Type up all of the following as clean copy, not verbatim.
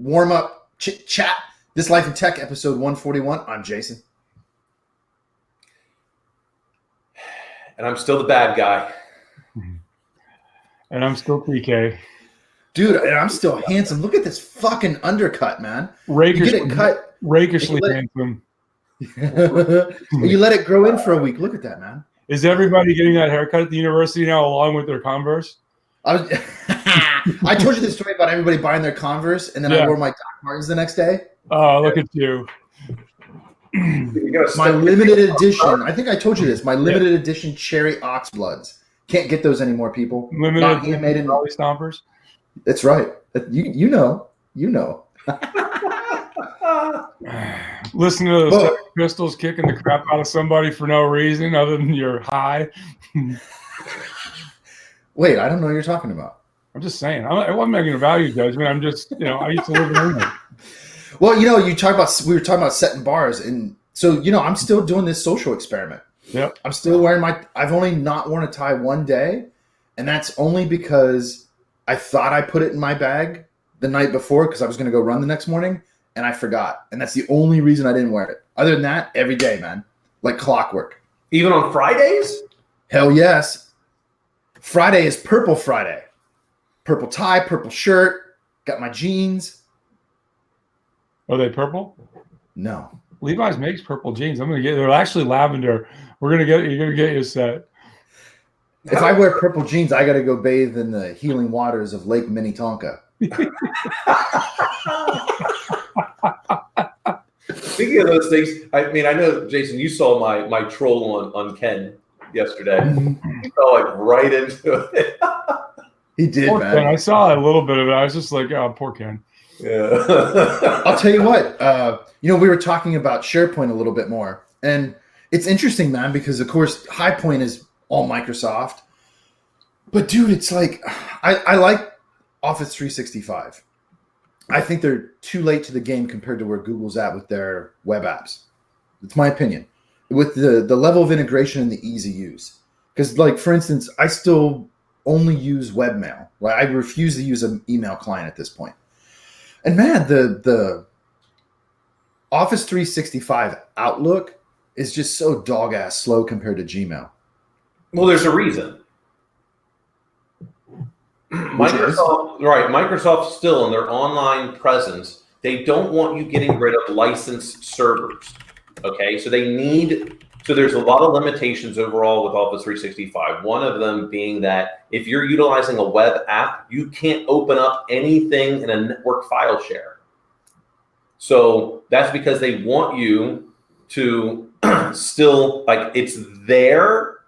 warm up chit chat. This Life in Tech, episode 141. I'm Jason. And I'm still the bad guy. And I'm still PK. Dude, and I'm still handsome. Look at this fucking undercut, man. Rakishly, you get it cut. Rakishly handsome. You let it grow in for a week. Look at that, man. Is everybody getting that haircut at the university now along with their Converse? I told you this story about everybody buying their Converse, and then I wore my Doc Martens the next day. Oh, look at you. My limited edition. I think I told you this. My limited edition cherry oxbloods. Can't get those anymore, people. Limited Not handmade in Raleigh Stompers. That's right. You know. Listen to those pistols kicking the crap out of somebody for no reason other than you're high. Wait, I don't know what you're talking about. I'm just saying. I wasn't making a value judgment. I'm just, I used to live in England. Well, we were talking about setting bars, and so I'm still doing this social experiment. Yep. I'm still wearing I've only not worn a tie one day, and that's only because I thought I put it in my bag the night before because I was going to go run the next morning, and I forgot, and that's the only reason I didn't wear it. Other than that, every day, man, like clockwork. Even on Fridays? Hell yes. Friday is Purple Friday. Purple tie, purple shirt. Got my jeans. Are they purple? No. Levi's makes purple jeans. They're actually lavender. You're gonna get you a set. If I wear purple jeans, I got to go bathe in the healing waters of Lake Minnetonka. Speaking of those things, I know, Jason, you saw my troll on Ken yesterday. He fell right into it. He did, poor man. Ken. I saw a little bit of it. I was just like, oh, poor Ken. Yeah. I'll tell you what. We were talking about SharePoint a little bit more, and it's interesting, man, because of course High Point is all Microsoft, but dude, it's like I like Office 365. I think they're too late to the game compared to where Google's at with their web apps. It's my opinion. With the level of integration and the easy use. Because, like, for instance, I still only use webmail. Right? I refuse to use an email client at this point. And, man, the Office 365 Outlook is just so dog-ass slow compared to Gmail. Well, there's a reason. Microsoft still in their online presence, they don't want you getting rid of licensed servers. Okay, so there's a lot of limitations overall with Office 365. One of them being that if you're utilizing a web app, you can't open up anything in a network file share. So that's because they want you to still, like, it's there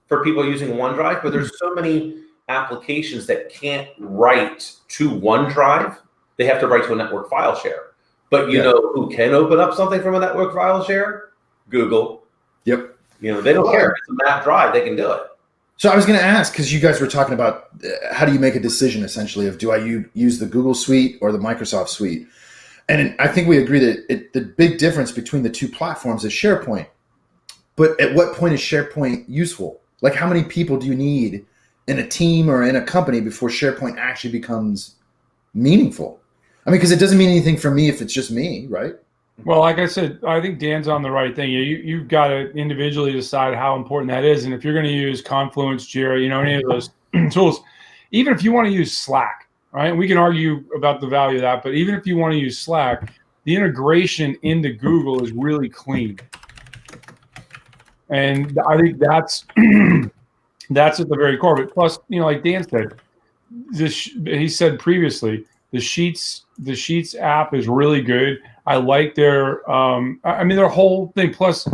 for people using OneDrive, but there's so many applications that can't write to OneDrive. They have to write to a network file share. But you know who can open up something from a network file share? Google. Yep. They don't care. It's a map drive. They can do it. So I was going to ask, because you guys were talking about how do you make a decision, essentially, of do I use the Google suite or the Microsoft suite? And I think we agree that the big difference between the two platforms is SharePoint. But at what point is SharePoint useful? Like, how many people do you need in a team or in a company before SharePoint actually becomes meaningful? I mean, because it doesn't mean anything for me if it's just me, right? Well, like I said, I think Dan's on the right thing. You've got to individually decide how important that is. And if you're going to use Confluence, Jira, any of those tools, even if you want to use Slack, right? We can argue about the value of that, but even if you want to use Slack, the integration into Google is really clean. And I think that's that's at the very core. But plus, like Dan said, he said previously, the Sheets app is really good. I like their their whole thing. Plus, I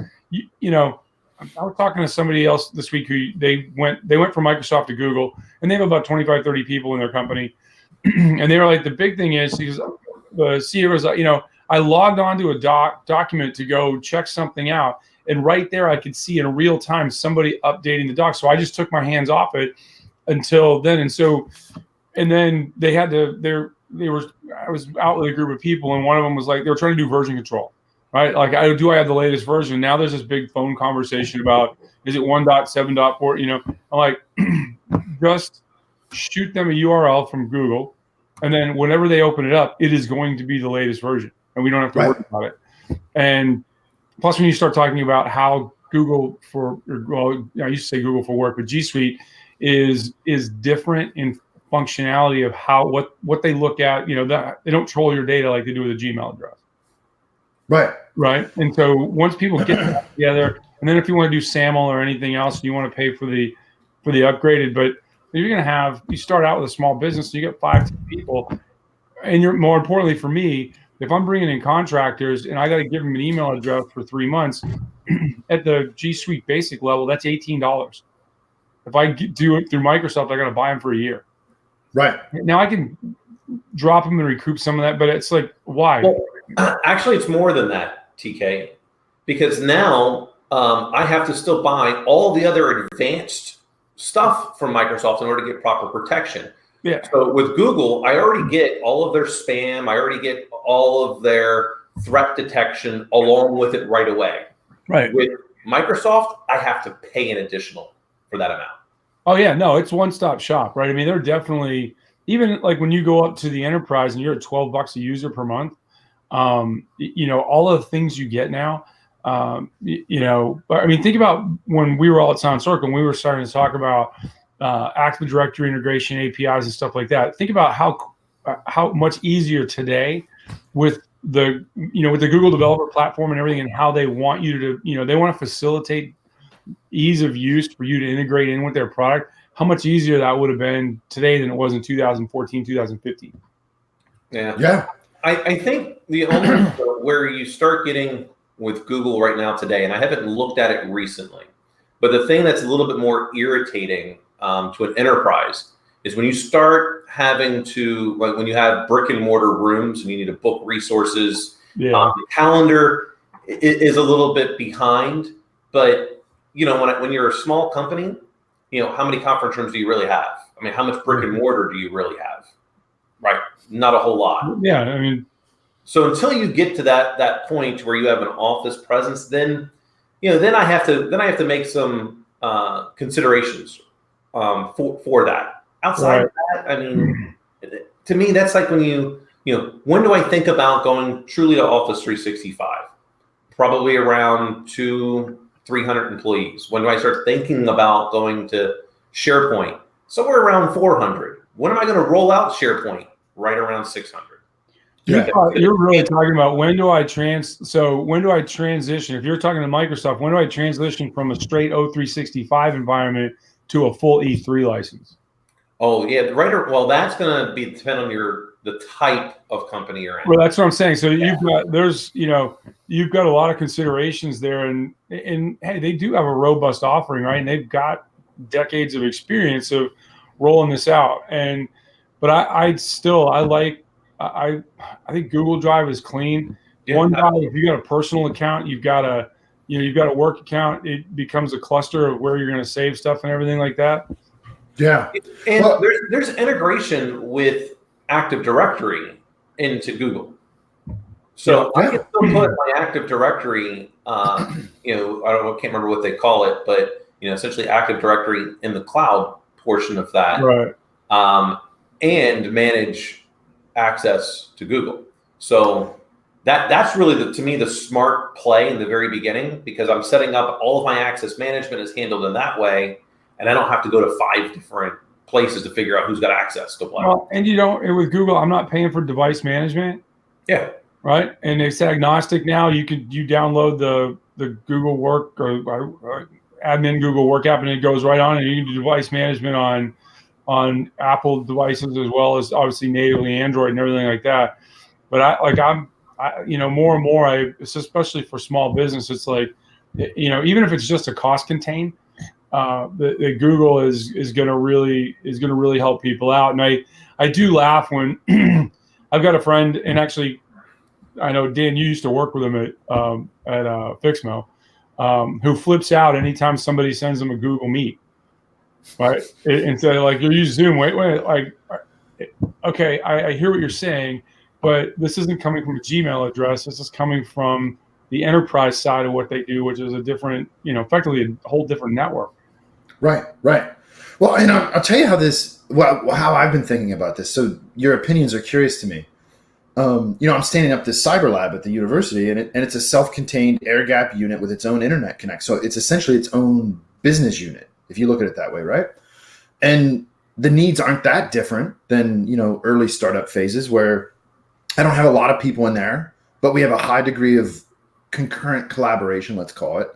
was talking to somebody else this week who they went from Microsoft to Google, and they have about 25, 30 people in their company. And they were like, the big thing is, because the CEO was like, I logged onto a document to go check something out, and right there I could see in real time somebody updating the doc. So I just took my hands off it until then. And then they had to, I was out with a group of people, and one of them was like, they were trying to do version control, right? Like, I have the latest version. Now there's this big phone conversation about, is it 1.7.4? I'm like, just shoot them a URL from Google, And then whenever they open it up, it is going to be the latest version, and we don't have to worry about it. And plus, when you start talking about how Google I used to say Google for Work, but G Suite is different in functionality of what they look at. They don't troll your data like they do with a Gmail address. Right. And so once people get that together, and then if you want to do SAML or anything else, you want to pay for the upgraded, but you're going to you start out with a small business, you get 5 people, and you're more importantly for me, if I'm bringing in contractors and I got to give them an email address for 3 months at the G Suite basic level, that's $18. If I do it through Microsoft, I got to buy them for a year. Right. Now I can drop them and recoup some of that, but it's like, why? Well, actually, it's more than that, TK, because now I have to still buy all the other advanced stuff from Microsoft in order to get proper protection. Yeah. So with Google, I already get all of their spam. I already get all of their threat detection along with it right away. Right. With Microsoft, I have to pay an additional for that amount. Oh yeah, no, it's one-stop shop, right? I mean, they're definitely, even like when you go up to the enterprise and you're at $12 a user per month, all of the things you get now, I mean, think about when we were all at Sound Circle and we were starting to talk about Active Directory integration, APIs and stuff like that. Think about how much easier today with the Google Developer Platform and everything, and how they want you to, they want to facilitate ease of use for you to integrate in with their product. How much easier that would have been today than it was in 2014, 2015. Yeah. I think the only where you start getting with Google right now today, and I haven't looked at it recently, but the thing that's a little bit more irritating to an enterprise is when you start having to, like when you have brick and mortar rooms and you need to book resources, the calendar is a little bit behind. But when you're a small company, how many conference rooms do you really have? I mean, how much brick and mortar do you really have? Right, not a whole lot. Yeah, I mean, so until you get to that point where you have an office presence, then I have to make some considerations for that. Outside of that, I mean, to me, that's like when when do I think about going truly to Office 365? Probably around 200-300 employees. When do I start thinking about going to SharePoint? Somewhere around 400. When am I going to roll out SharePoint? Right around 600. You're really talking about when do I transition? If you're talking to Microsoft, when do I transition from a straight O365 environment to a full E3 license? Oh yeah, well, that's going to depend on the type of company you're in. Well, that's what I'm saying. So you've got a lot of considerations there, and hey, they do have a robust offering, right? And they've got decades of experience of rolling this out. But I think Google Drive is clean. Yeah, OneDrive, if you got a personal account, you've got a work account, it becomes a cluster of where you're going to save stuff and everything like that. Yeah. And there's integration with Active Directory into Google. So I can still put my Active Directory, I can't remember what they call it, but essentially Active Directory in the cloud portion of that, right? And manage access to Google. So that's really to me the smart play in the very beginning, because I'm setting up all of my access management is handled in that way, and I don't have to go to 5 different places to figure out who's got access to what. Well, and with Google, I'm not paying for device management. Yeah. Right. And it's agnostic now. You download the Google Work or admin Google Work app, and it goes right on, and you can do device management on Apple devices as well as obviously natively Android and everything like that. But more and more, especially for small business, it's like, even if it's just a cost contain, the Google is going to really help people out. And I do laugh when I've got a friend, and actually I know Dan, you used to work with him at Fixmo, who flips out anytime somebody sends him a Google Meet, right? And so like, you use Zoom. Wait, like, okay, I hear what you're saying, but this isn't coming from a Gmail address. This is coming from the enterprise side of what they do, which is a different, effectively a whole different network. Right. Well, and I'll tell you how I've been thinking about this. So your opinions are curious to me. I'm standing up this cyber lab at the university, and it's a self-contained air gap unit with its own internet connect. So it's essentially its own business unit, if you look at it that way, right? And the needs aren't that different than, early startup phases where I don't have a lot of people in there, but we have a high degree of concurrent collaboration, let's call it.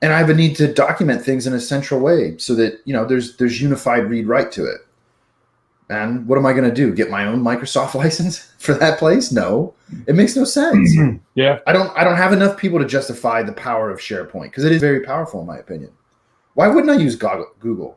And I have a need to document things in a central way so that, there's unified read-write to it. And what am I going to do? Get my own Microsoft license for that place? No, it makes no sense. Yeah. I don't have enough people to justify the power of SharePoint because it is very powerful in my opinion. Why wouldn't I use Google?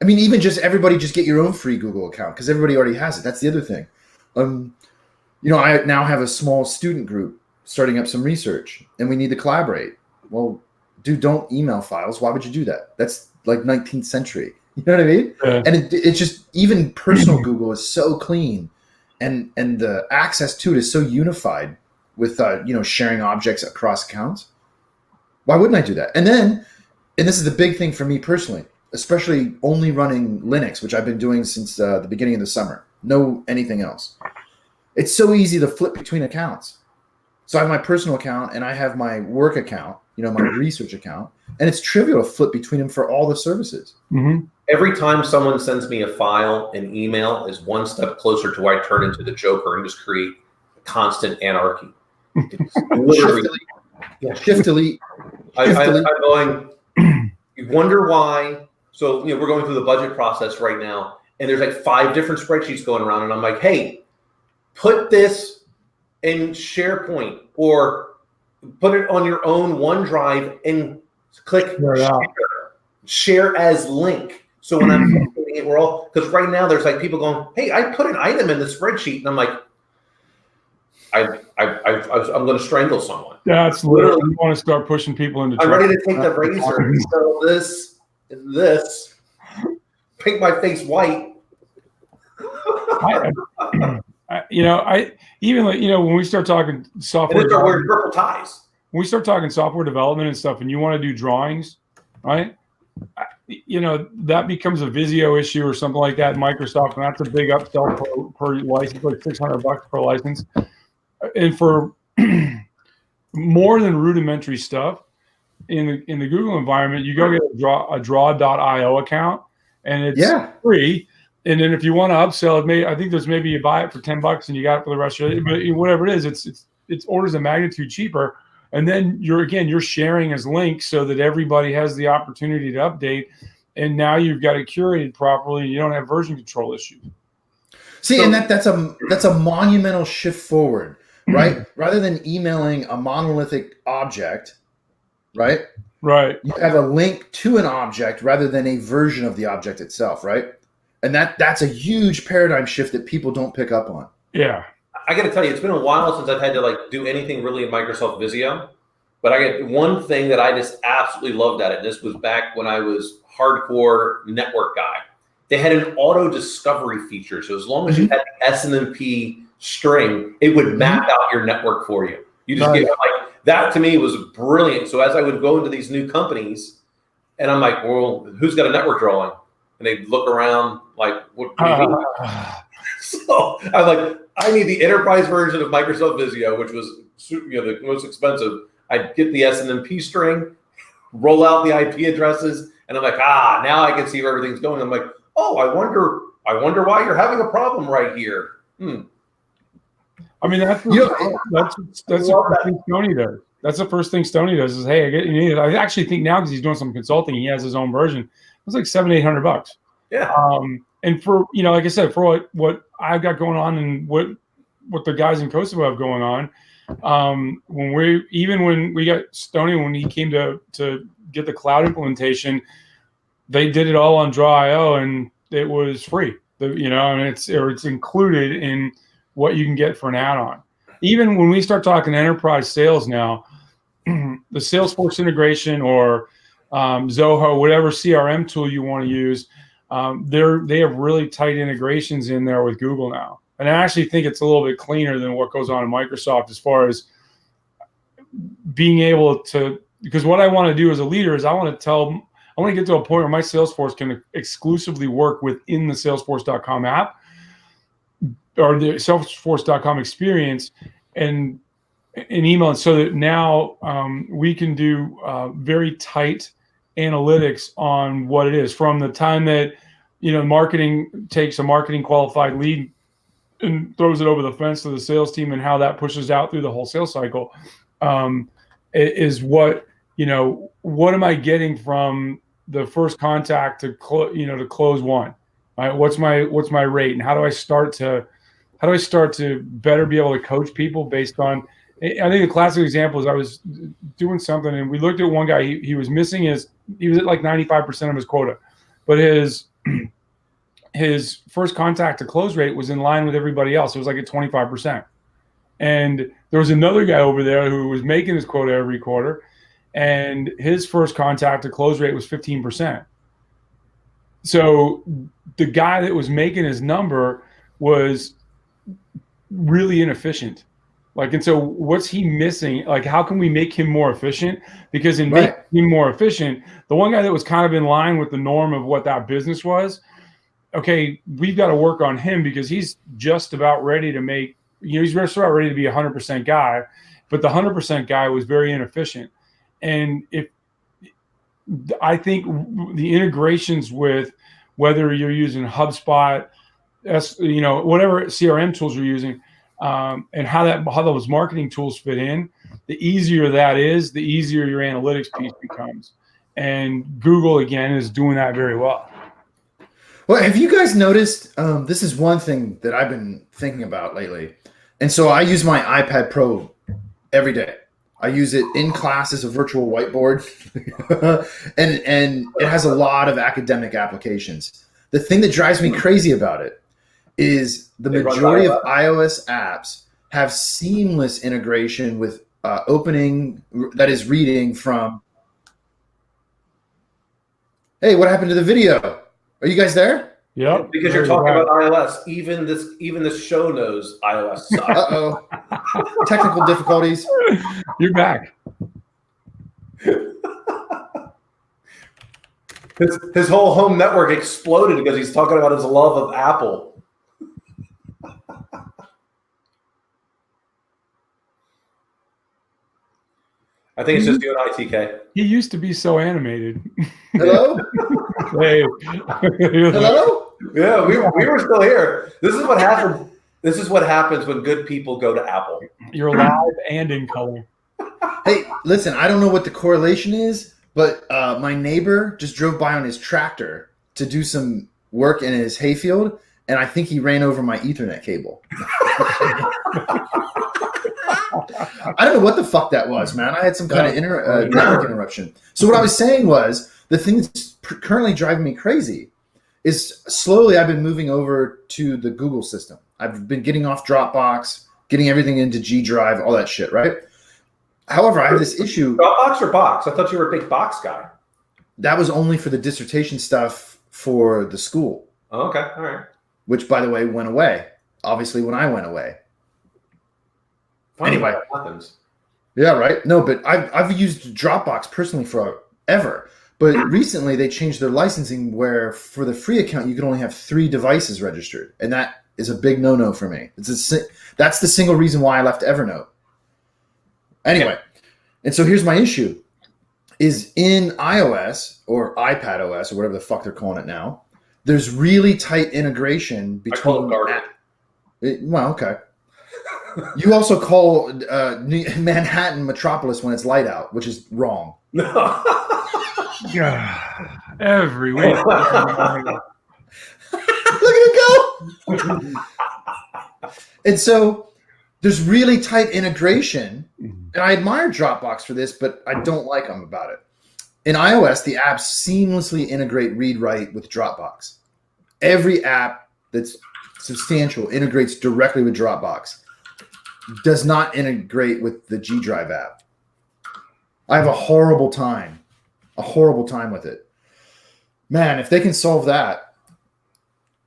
I mean, even everybody just get your own free Google account because everybody already has it. That's the other thing. I now have a small student group starting up some research and we need to collaborate. Well, dude, don't email files. Why would you do that? That's like 19th century. You know what I mean? Yeah. And it's just, even personal Google is so clean and the access to it is so unified with, sharing objects across accounts. Why wouldn't I do that? And this is the big thing for me personally, especially only running Linux, which I've been doing since the beginning of the summer. No anything else. It's so easy to flip between accounts. So I have my personal account and I have my work account, my research account, and it's trivial to flip between them for all the services. Mm-hmm. Every time someone sends me a file, an email is one step closer to where I turn into the Joker and just create constant anarchy. It's literally Shift delete. I'm going, you wonder why. So, we're going through the budget process right now, and there's like 5 different spreadsheets going around, and I'm like, hey, put this in SharePoint or put it on your own OneDrive and click share as link. So when I'm doing it, we're all, because right now there's like people going, hey, I put an item in the spreadsheet, and I'm like, I'm going to strangle someone. That's literally, you want to start pushing people into. I'm ready to take the razor and sell this, paint my face white. When we start talking software, and wearing purple ties. When we start talking software development and stuff, and you want to do drawings, right? That becomes a Visio issue or something like that in Microsoft, and that's a big upsell per license, like $600 per license. And for more than rudimentary stuff in the Google environment, you go get a draw.io account, and it's free. And then if you want to upsell it, I think there's maybe you buy it for $10 and you got it for the rest of it. But whatever it is, it's orders of magnitude cheaper. And then you're sharing as links so that everybody has the opportunity to update. And now you've got it curated properly. You don't have version control issues. See, and that's a monumental shift forward, right? Rather than emailing a monolithic object, right? Right. You have a link to an object rather than a version of the object itself, right? And that's a huge paradigm shift that people don't pick up on. Yeah. I got to tell you, it's been a while since I've had to do anything really in Microsoft Visio, but I get one thing that I just absolutely loved at it. And this was back when I was hardcore network guy. They had an auto discovery feature. So as long as you had the SNMP string, it would map out your network for you. You just get that. To me was brilliant. So as I would go into these new companies and I'm like, well, who's got a network drawing? And they look around like, what do you mean? So I'm like, I need the enterprise version of Microsoft Visio, which was the most expensive. I'd get the SNMP string, roll out the IP addresses, and I'm like, now I can see where everything's going. I'm like, oh, I wonder why you're having a problem right here. I mean, that's the first thing Stoney does. That's the first thing Stoney does is, hey, you need it. I actually think now because he's doing some consulting, he has his own version. It's like $700-800. Yeah. And for like I said, for what I've got going on and what the guys in Kosovo have going on, when we got Stoney, when he came to get the cloud implementation, they did it all on Draw.io and it was free. And it's included in what you can get for an add-on. Even when we start talking enterprise sales now, the Salesforce integration or Zoho, whatever CRM tool you want to use, they have really tight integrations in there with Google now. And I actually think it's a little bit cleaner than what goes on in Microsoft as far as being able to, because what I want to do as a leader is I want I want to get to a point where my Salesforce can exclusively work within the Salesforce.com app or the Salesforce.com experience and email, so that now we can do very tight analytics on what it is from the time that marketing takes a marketing qualified lead and throws it over the fence to the sales team, and how that pushes out through the whole sales cycle. Is what am I getting from the first contact to close one? Right? What's my rate, and how do I start to better be able to coach people based on? I think the classic example is I was doing something and we looked at one guy. He was missing he was at like 95% of his quota, but his first contact to close rate was in line with everybody else. It was like at 25%. And there was another guy over there who was making his quota every quarter, and his first contact to close rate was 15%. So the guy that was making his number was really inefficient. And so what's he missing? How can we make him more efficient? Because in making him more efficient, the one guy that was kind of in line with the norm of what that business was, okay, we've got to work on him because he's just about ready to make, he's just about ready to be a 100% guy, but the 100% guy was very inefficient. And I think the integrations with whether you're using HubSpot, whatever CRM tools you're using, and how those marketing tools fit in, the easier that is, the easier your analytics piece becomes. And Google, again, is doing that very well. Well, have you guys noticed, this is one thing that I've been thinking about lately. And so I use my iPad Pro every day. I use it in class as a virtual whiteboard, and it has a lot of academic applications. The thing that drives me crazy about it is the majority of iOS apps have seamless integration with reading from. Hey, what happened to the video? Are you guys there? Yep. Because you're talking about iOS. Even this show knows iOS sucks. Uh-oh. Technical difficulties. You're back. His whole home network exploded because he's talking about his love of Apple. I think it's just you and ITK. He used to be so animated. Hello? Hey. Hello? Yeah, we were still here. This is what happens. This is what happens when good people go to Apple. You're live and in color. Hey, listen, I don't know what the correlation is, but my neighbor just drove by on his tractor to do some work in his hayfield, and I think he ran over my Ethernet cable. I don't know what the fuck that was, man. I had some kind of network interruption. So what I was saying was, the thing that's currently driving me crazy is slowly I've been moving over to the Google system. I've been getting off Dropbox, getting everything into G Drive, all that shit, right? However, I have this issue. Dropbox or Box? I thought you were a big Box guy. That was only for the dissertation stuff for the school. Oh, okay, all right. Which, by the way, went away. Obviously, when I went away. Funny anyway, how that happens. Yeah, right. No, but I've used Dropbox personally forever. But recently, they changed their licensing where for the free account, you can only have 3 devices registered, and that is a big no-no for me. That's the single reason why I left Evernote. Anyway, and so here's my issue: is in iOS or iPad OS or whatever the fuck they're calling it now. There's really tight integration between. Well, okay. You also call Manhattan Metropolis when it's light out, which is wrong. Every week. Look at it go. And so there's really tight integration. And I admire Dropbox for this, but I don't like them about it. In iOS, the apps seamlessly integrate read-write with Dropbox. Every app that's substantial integrates directly with Dropbox. Does not integrate with the G Drive app. I have a horrible time with it. Man, if they can solve that,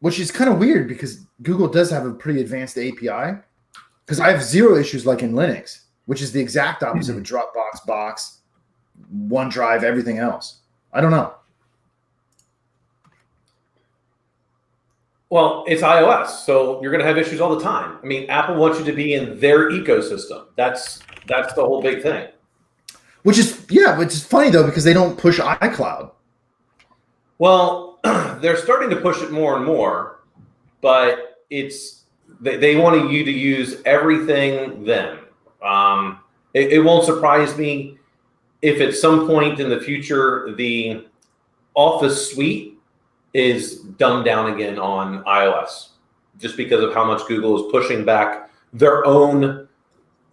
which is kind of weird because Google does have a pretty advanced API, because I have zero issues like in Linux, which is the exact opposite of Dropbox, Box, OneDrive, everything else. I don't know. Well, it's iOS, so you're going to have issues all the time. I mean, Apple wants you to be in their ecosystem. That's the whole big thing. Which is funny though, because they don't push iCloud. Well, they're starting to push it more and more, but they want you to use everything then. It won't surprise me if at some point in the future the Office suite is dumbed down again on iOS, just because of how much Google is pushing back their own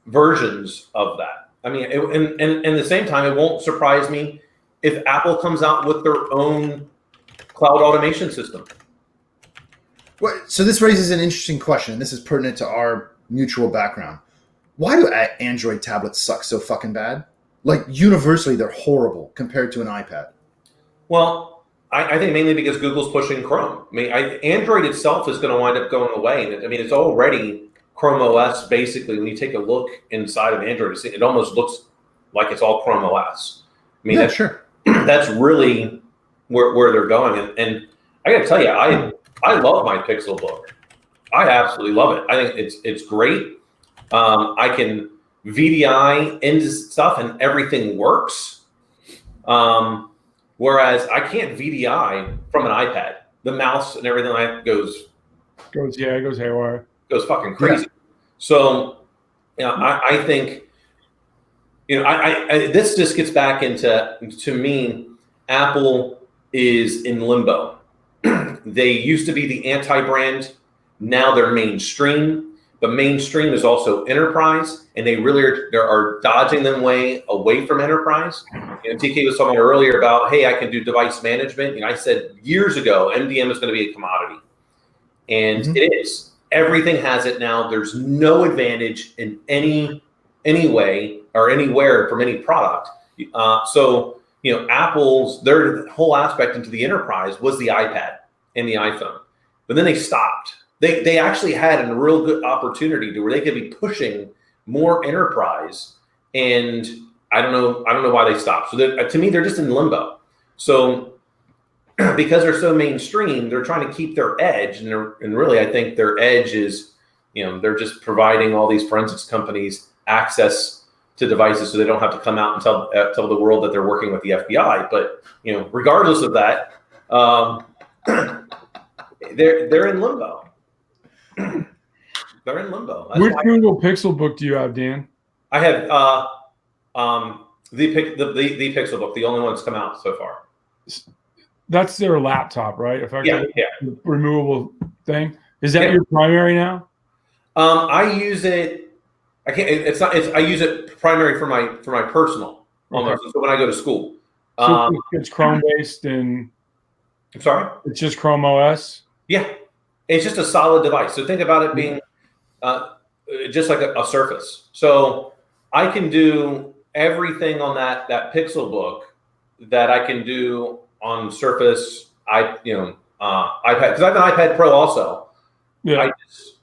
versions of that. I mean, and at the same time, it won't surprise me if Apple comes out with their own cloud automation system. Well, so this raises an interesting question. This is pertinent to our mutual background. Why do Android tablets suck so fucking bad? Like, universally, they're horrible compared to an iPad. Well, I think mainly because Google's pushing Chrome. I mean, Android itself is going to wind up going away. And I mean, it's already Chrome OS, basically. When you take a look inside of Android, it almost looks like it's all Chrome OS. I mean, sure. That's really where they're going. And I got to tell you, I love my Pixelbook. I absolutely love it. I think it's great. I can VDI into stuff and everything works. Whereas I can't VDI from an iPad. The mouse and everything like goes haywire. Goes fucking crazy. Yeah. So, I think, this just gets back to me, Apple is in limbo. They used to be the anti-brand. Now they're mainstream. But mainstream is also enterprise, and they really are dodging them away from enterprise. TK was talking earlier about, hey, I can do device management. I said years ago, MDM is going to be a commodity, and it is. Everything has it now. There's no advantage in any way or anywhere from any product. So Apple's their whole aspect into the enterprise was the iPad and the iPhone, but then they stopped. They actually had a real good opportunity to where they could be pushing more enterprise, and I don't know why they stopped. So to me, they're just in limbo. So because they're so mainstream, they're trying to keep their edge, and really, I think their edge is, they're just providing all these forensics companies access to devices, so they don't have to come out and tell the world that they're working with the FBI. But regardless of that, they're in limbo. They're in limbo. Which Google Pixelbook do you have, Dan? I have the Pixelbook, the only one that's come out so far. That's their laptop, right? Yeah. Removable thing. Is that your primary now? I use it. I can't. It's not. I use it primary for my personal. Almost. Okay. So when I go to school, it's Chrome based, and I'm sorry. It's just Chrome OS. Yeah. It's just a solid device. So think about it being just like a Surface. So I can do everything on that Pixelbook that I can do on Surface. iPad, because I have an iPad Pro also. Yeah. I just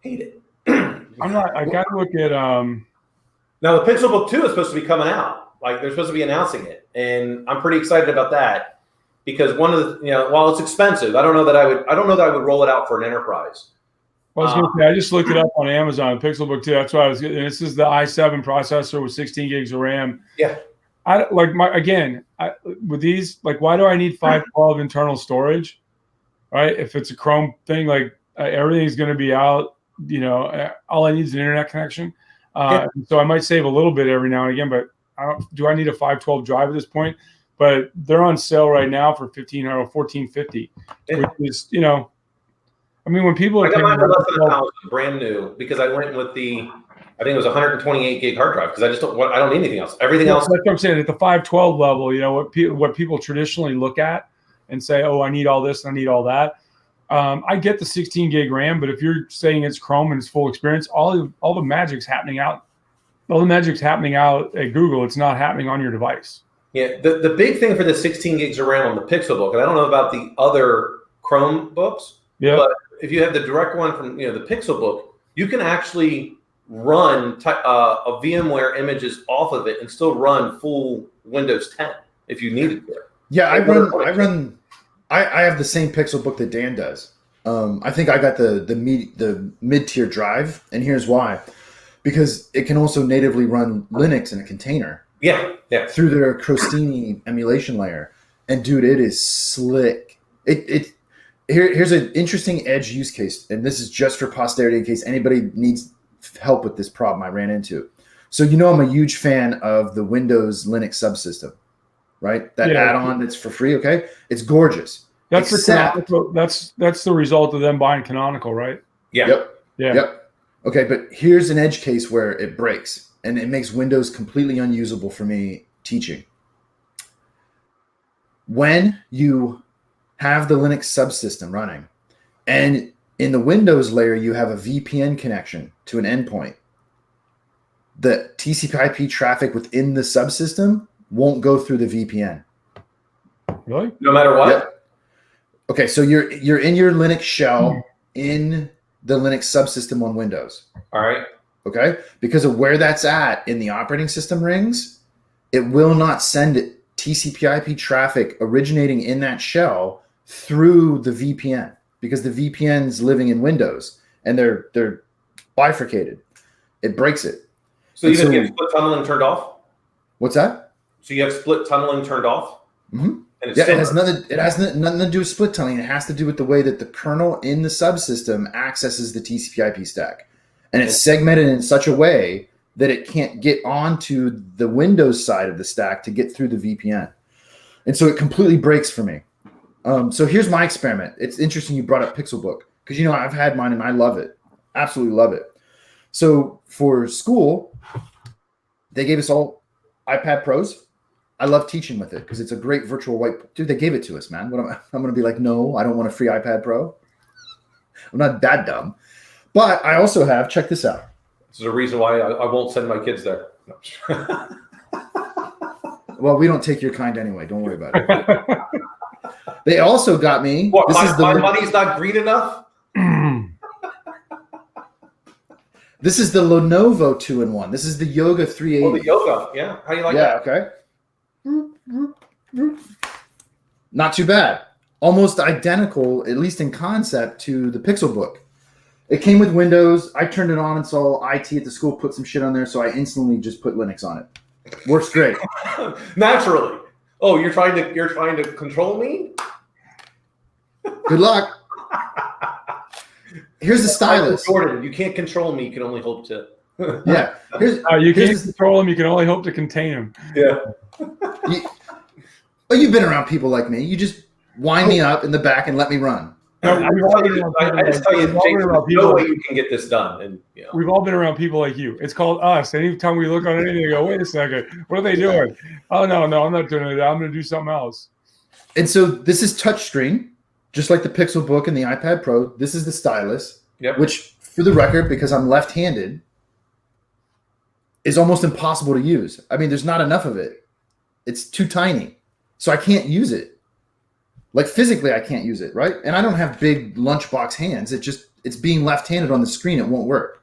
hate it. I got to look at. Now the Pixelbook 2 is supposed to be coming out. Like they're supposed to be announcing it, and I'm pretty excited about that. Because one of the, while it's expensive, I don't know that I would roll it out for an enterprise. Well, I was going to say, I just looked it up on Amazon, Pixelbook 2. That's why I was getting. This is the i7 processor with 16 gigs of RAM. Yeah. With these, like, why do I need 512 internal storage? Right? If it's a Chrome thing, like everything's going to be out. All I need is an internet connection. So I might save a little bit every now and again, but do I need a 512 drive at this point? But they're on sale right now for $1,450, which is, when people are I got mine for less than $1,000, brand new, because I went with I think it was 128 gig hard drive, because I don't need anything else. Everything else. That's what I'm saying. At the 512 level, what people traditionally look at and say, oh, I need all this, I need all that. I get the 16 gig RAM, but if you're saying it's Chrome and it's full experience, all the magic's happening out. All the magic's happening out at Google. It's not happening on your device. Yeah, the big thing for the 16 gigs of RAM on the Pixelbook, and I don't know about the other Chromebooks, but if you have the direct one from the Pixelbook, you can actually run a VMware images off of it and still run full Windows 10 if you needed to. Yeah, I have the same Pixelbook that Dan does. I think I got the mid-tier drive, and here's why. Because it can also natively run Linux in a container. Yeah. Through their Crostini emulation layer. And dude, it is slick. Here's an interesting edge use case, and this is just for posterity in case anybody needs help with this problem I ran into. So I'm a huge fan of the Windows Linux subsystem, right? That add-on that's for free, okay? It's gorgeous. That's that's the result of them buying Canonical, right? Yeah. Yep. Okay, but here's an edge case where it breaks, and it makes Windows completely unusable for me teaching. When you have the Linux subsystem running, and in the Windows layer, you have a VPN connection to an endpoint, the TCP/IP traffic within the subsystem won't go through the VPN. Really? No matter what? Yep. Okay, so you're in your Linux shell in the Linux subsystem on Windows. All right. Okay? Because of where that's at in the operating system rings, it will not send TCP/IP traffic originating in that shell through the VPN because the VPN's living in Windows and they're bifurcated. It breaks it. So you have split tunneling turned off? What's that? So you have split tunneling turned off? Mm-hmm. And Yeah, it has nothing to do with split tunneling. It has to do with the way that the kernel in the subsystem accesses the TCP/IP stack. And it's segmented in such a way that it can't get onto the Windows side of the stack to get through the VPN. And so it completely breaks for me. So here's my experiment. It's interesting you brought up Pixelbook because, I've had mine and I love it. Absolutely love it. So for school, they gave us all iPad Pros. I love teaching with it because it's a great virtual white. Dude, they gave it to us, man. What I'm going to be like, no, I don't want a free iPad Pro. I'm not that dumb. But I also have, check this out. This is a reason why I won't send my kids there. No. Well, we don't take your kind anyway. Don't worry about it. They also got me. What, my money's not green enough? This is the Lenovo 2-in-1. This is the Yoga 380. Oh, the Yoga. Yeah. How do you like that? Okay. Not too bad. Almost identical, at least in concept, to the Pixelbook. It came with Windows. I turned it on and saw IT at the school put some shit on there, so I instantly just put Linux on it. Works great. Naturally. Oh, you're trying to control me? Good luck. Here's the stylus. Jordan, you can't control me. You can only hope to. Yeah. You can't control him. You can only hope to contain him. Yeah. You've been around people like me. You just wind me up in the back and let me run. I just tell you, James, there's no way you can get this done. And we've all been around people like you. It's called us. Anytime we look on anything, we go, wait a second, what are they doing? Oh no, I'm not doing it. I'm going to do something else. And so this is touchscreen, just like the Pixelbook and the iPad Pro. This is the stylus, which, for the record, because I'm left-handed, is almost impossible to use. I mean, there's not enough of it. It's too tiny, so I can't use it. Like physically, I can't use it, right? And I don't have big lunchbox hands. It's being left-handed on the screen. It won't work.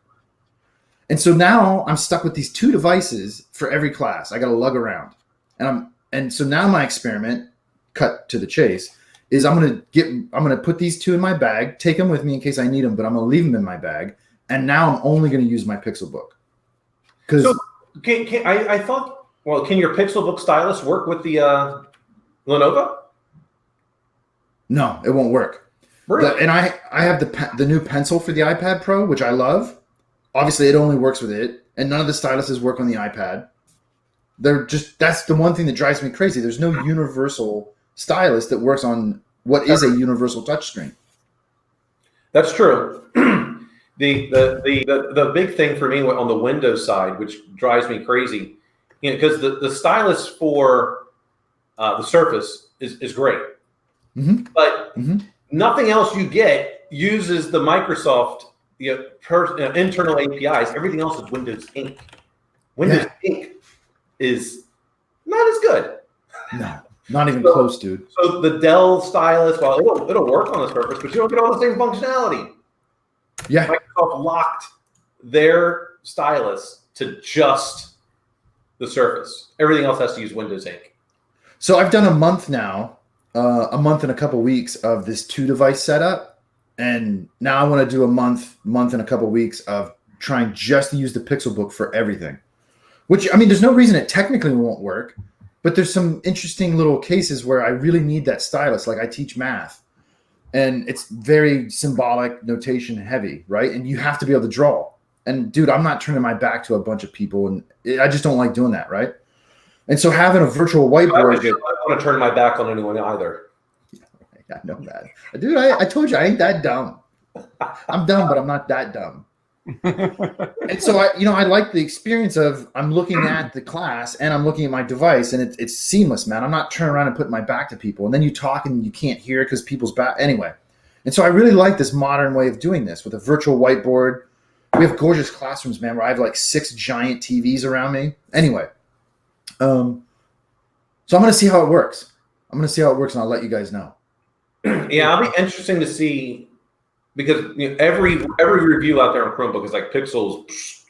And so now I'm stuck with these two devices for every class. I got to lug around, and so now my experiment, cut to the chase, is I'm gonna put these two in my bag, take them with me in case I need them, but I'm gonna leave them in my bag. And now I'm only gonna use my Pixelbook. So I thought, well, can your Pixelbook stylus work with the Lenovo? No, it won't work. Really? And I have the new pencil for the iPad Pro, which I love. Obviously, it only works with it, and none of the styluses work on the iPad. That's the one thing that drives me crazy. There's no universal stylus that works on what is a universal touchscreen. That's true. The big thing for me on the Windows side, which drives me crazy, because the stylus for the Surface is great. Mm-hmm. But nothing else you get uses the Microsoft internal APIs. Everything else is Windows Ink. Windows Ink is not as good. No, not even close, dude. So the Dell stylus, well, it'll work on the Surface, but you don't get all the same functionality. Yeah. Microsoft locked their stylus to just the Surface. Everything else has to use Windows Ink. So I've done a month now. A month and a couple weeks of this 2-device setup, And now I want to do a month and a couple weeks of trying just to use the Pixelbook for everything. Which, I mean, there's no reason it technically won't work, but there's some interesting little cases where I really need that stylus. Like I teach math, and it's very symbolic, notation heavy, right? And you have to be able to draw. And dude, I'm not turning my back to a bunch of people, and I just don't like doing that, right? And so having a virtual whiteboard. I don't want to turn my back on anyone either. I know that. Dude, I told you I ain't that dumb. I'm dumb, but I'm not that dumb. And so I like the experience of I'm looking at the class and I'm looking at my device, and it's seamless, man. I'm not turning around and putting my back to people, and then you talk and you can't hear because people's back anyway. And so I really like this modern way of doing this with a virtual whiteboard. We have gorgeous classrooms, man, where I have like 6 giant TVs around me. Anyway, so I'm going to see how it works. I'm going to see how it works, and I'll let you guys know. Yeah, it'll be interesting to see, because every review out there on Chromebook is like Pixels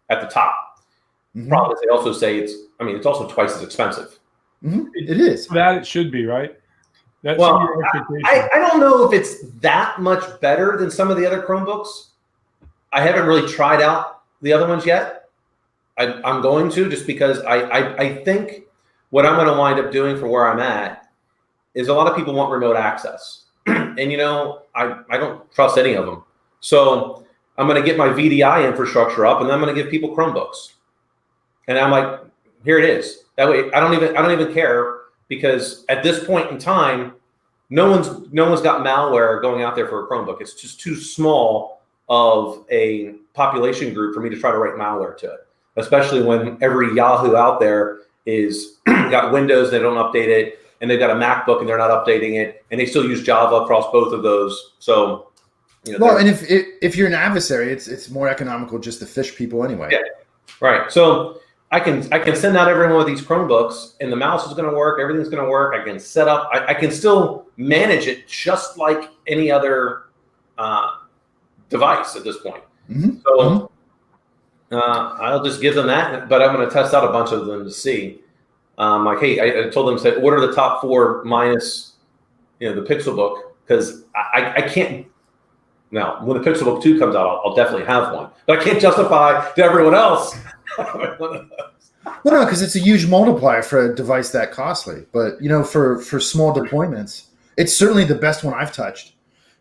at the top. Mm-hmm. Problem is they also say it's also twice as expensive. Mm-hmm. It is. That it should be, right? That's I don't know if it's that much better than some of the other Chromebooks. I haven't really tried out the other ones yet. I'm going to, just because I think what I'm going to wind up doing for where I'm at is a lot of people want remote access. And, I don't trust any of them. So I'm going to get my VDI infrastructure up, and then I'm going to give people Chromebooks. And I'm like, here it is. That way, I don't even care, because at this point in time, no one's got malware going out there for a Chromebook. It's just too small of a population group for me to try to write malware to it, especially when every Yahoo out there is got Windows, they don't update it, and they've got a MacBook and they're not updating it, and they still use Java across both of those. So, well, and if you're an adversary, it's more economical just to fish people anyway. Yeah, right. So I can send out every one of these Chromebooks, and the mouse is going to work. Everything's going to work. I can set up. I can still manage it just like any other device at this point. Mm-hmm. So I'll just give them that, but I'm going to test out a bunch of them to see. Like, hey, I told them to order the top 4 minus, the Pixelbook, because I can't. Now, when the Pixelbook 2 comes out, I'll definitely have one, but I can't justify to everyone else. Well, no, because it's a huge multiplier for a device that costly. But for small deployments, it's certainly the best one I've touched.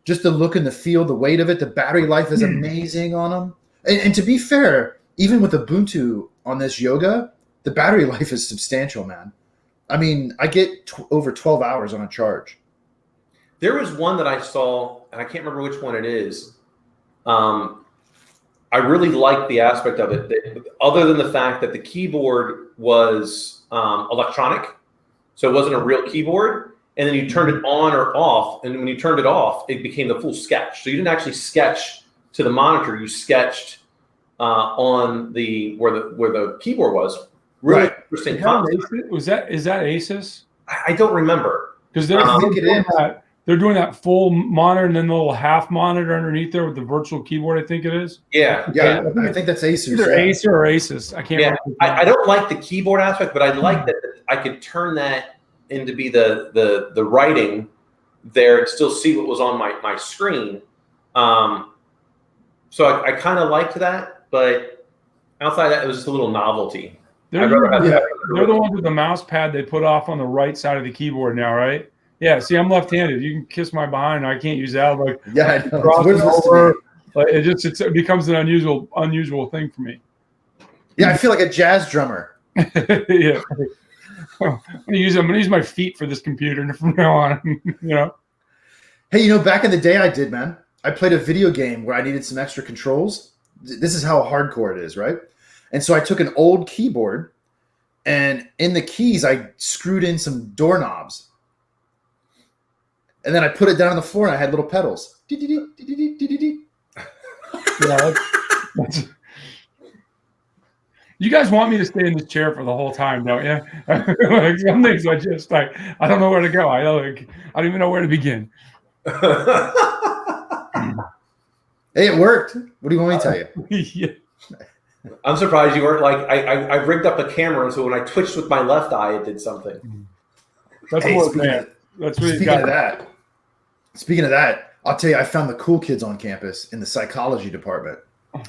Just the look and the feel, the weight of it, the battery life is amazing on them. And to be fair, even with Ubuntu on this Yoga, the battery life is substantial, man. I mean, I get over 12 hours on a charge. There was one that I saw, and I can't remember which one it is. I really liked the aspect of it, other than the fact that the keyboard was electronic, so it wasn't a real keyboard. And then you turned it on or off, and when you turned it off, it became the full sketch. So you didn't actually sketch to the monitor; you sketched on where the keyboard was. Really interesting concept. Is that Asus? I don't remember, because they're doing that full monitor and then the little half monitor underneath there with the virtual keyboard. I think it is. Yeah. I think that's Asus. Either Acer or Asus. I can't remember. I don't like the keyboard aspect, but I like that I could turn that into be the writing there and still see what was on my screen. So I kind of liked that, but outside that, it was just a little novelty. They're the ones with the mouse pad they put off on the right side of the keyboard now, right? Yeah. See, I'm left-handed. You can kiss my behind. I can't use that. Like, yeah, I know. It becomes an unusual thing for me. Yeah, I feel like a jazz drummer. Yeah. I'm gonna use my feet for this computer from now on. Hey, back in the day, I played a video game where I needed some extra controls. This is how hardcore it is, right? And so I took an old keyboard, and in the keys, I screwed in some doorknobs. And then I put it down on the floor, and I had little pedals. Yeah, you guys want me to stay in this chair for the whole time, don't you? Like, some things I don't know where to go. I don't even know where to begin. Hey, it worked. What do you want me to tell you? Yeah. I'm surprised you weren't like, I rigged up a camera, so when I twitched with my left eye, it did something. That's hey, what man. That's really speaking of that, I'll tell you, I found the cool kids on campus in the psychology department.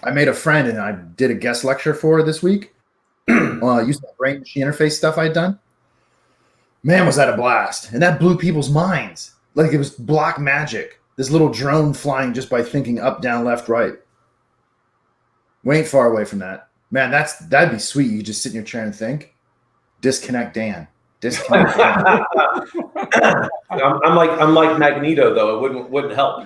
I made a friend and I did a guest lecture for her this week. Using that brain machine interface stuff I'd done. Man, was that a blast. And that blew people's minds. Like it was black magic. This little drone flying just by thinking up, down, left, right. We ain't far away from that. Man, that'd be sweet. You just sit in your chair and think. Disconnect Dan. Disconnect Dan. I'm like Magneto though. It wouldn't help.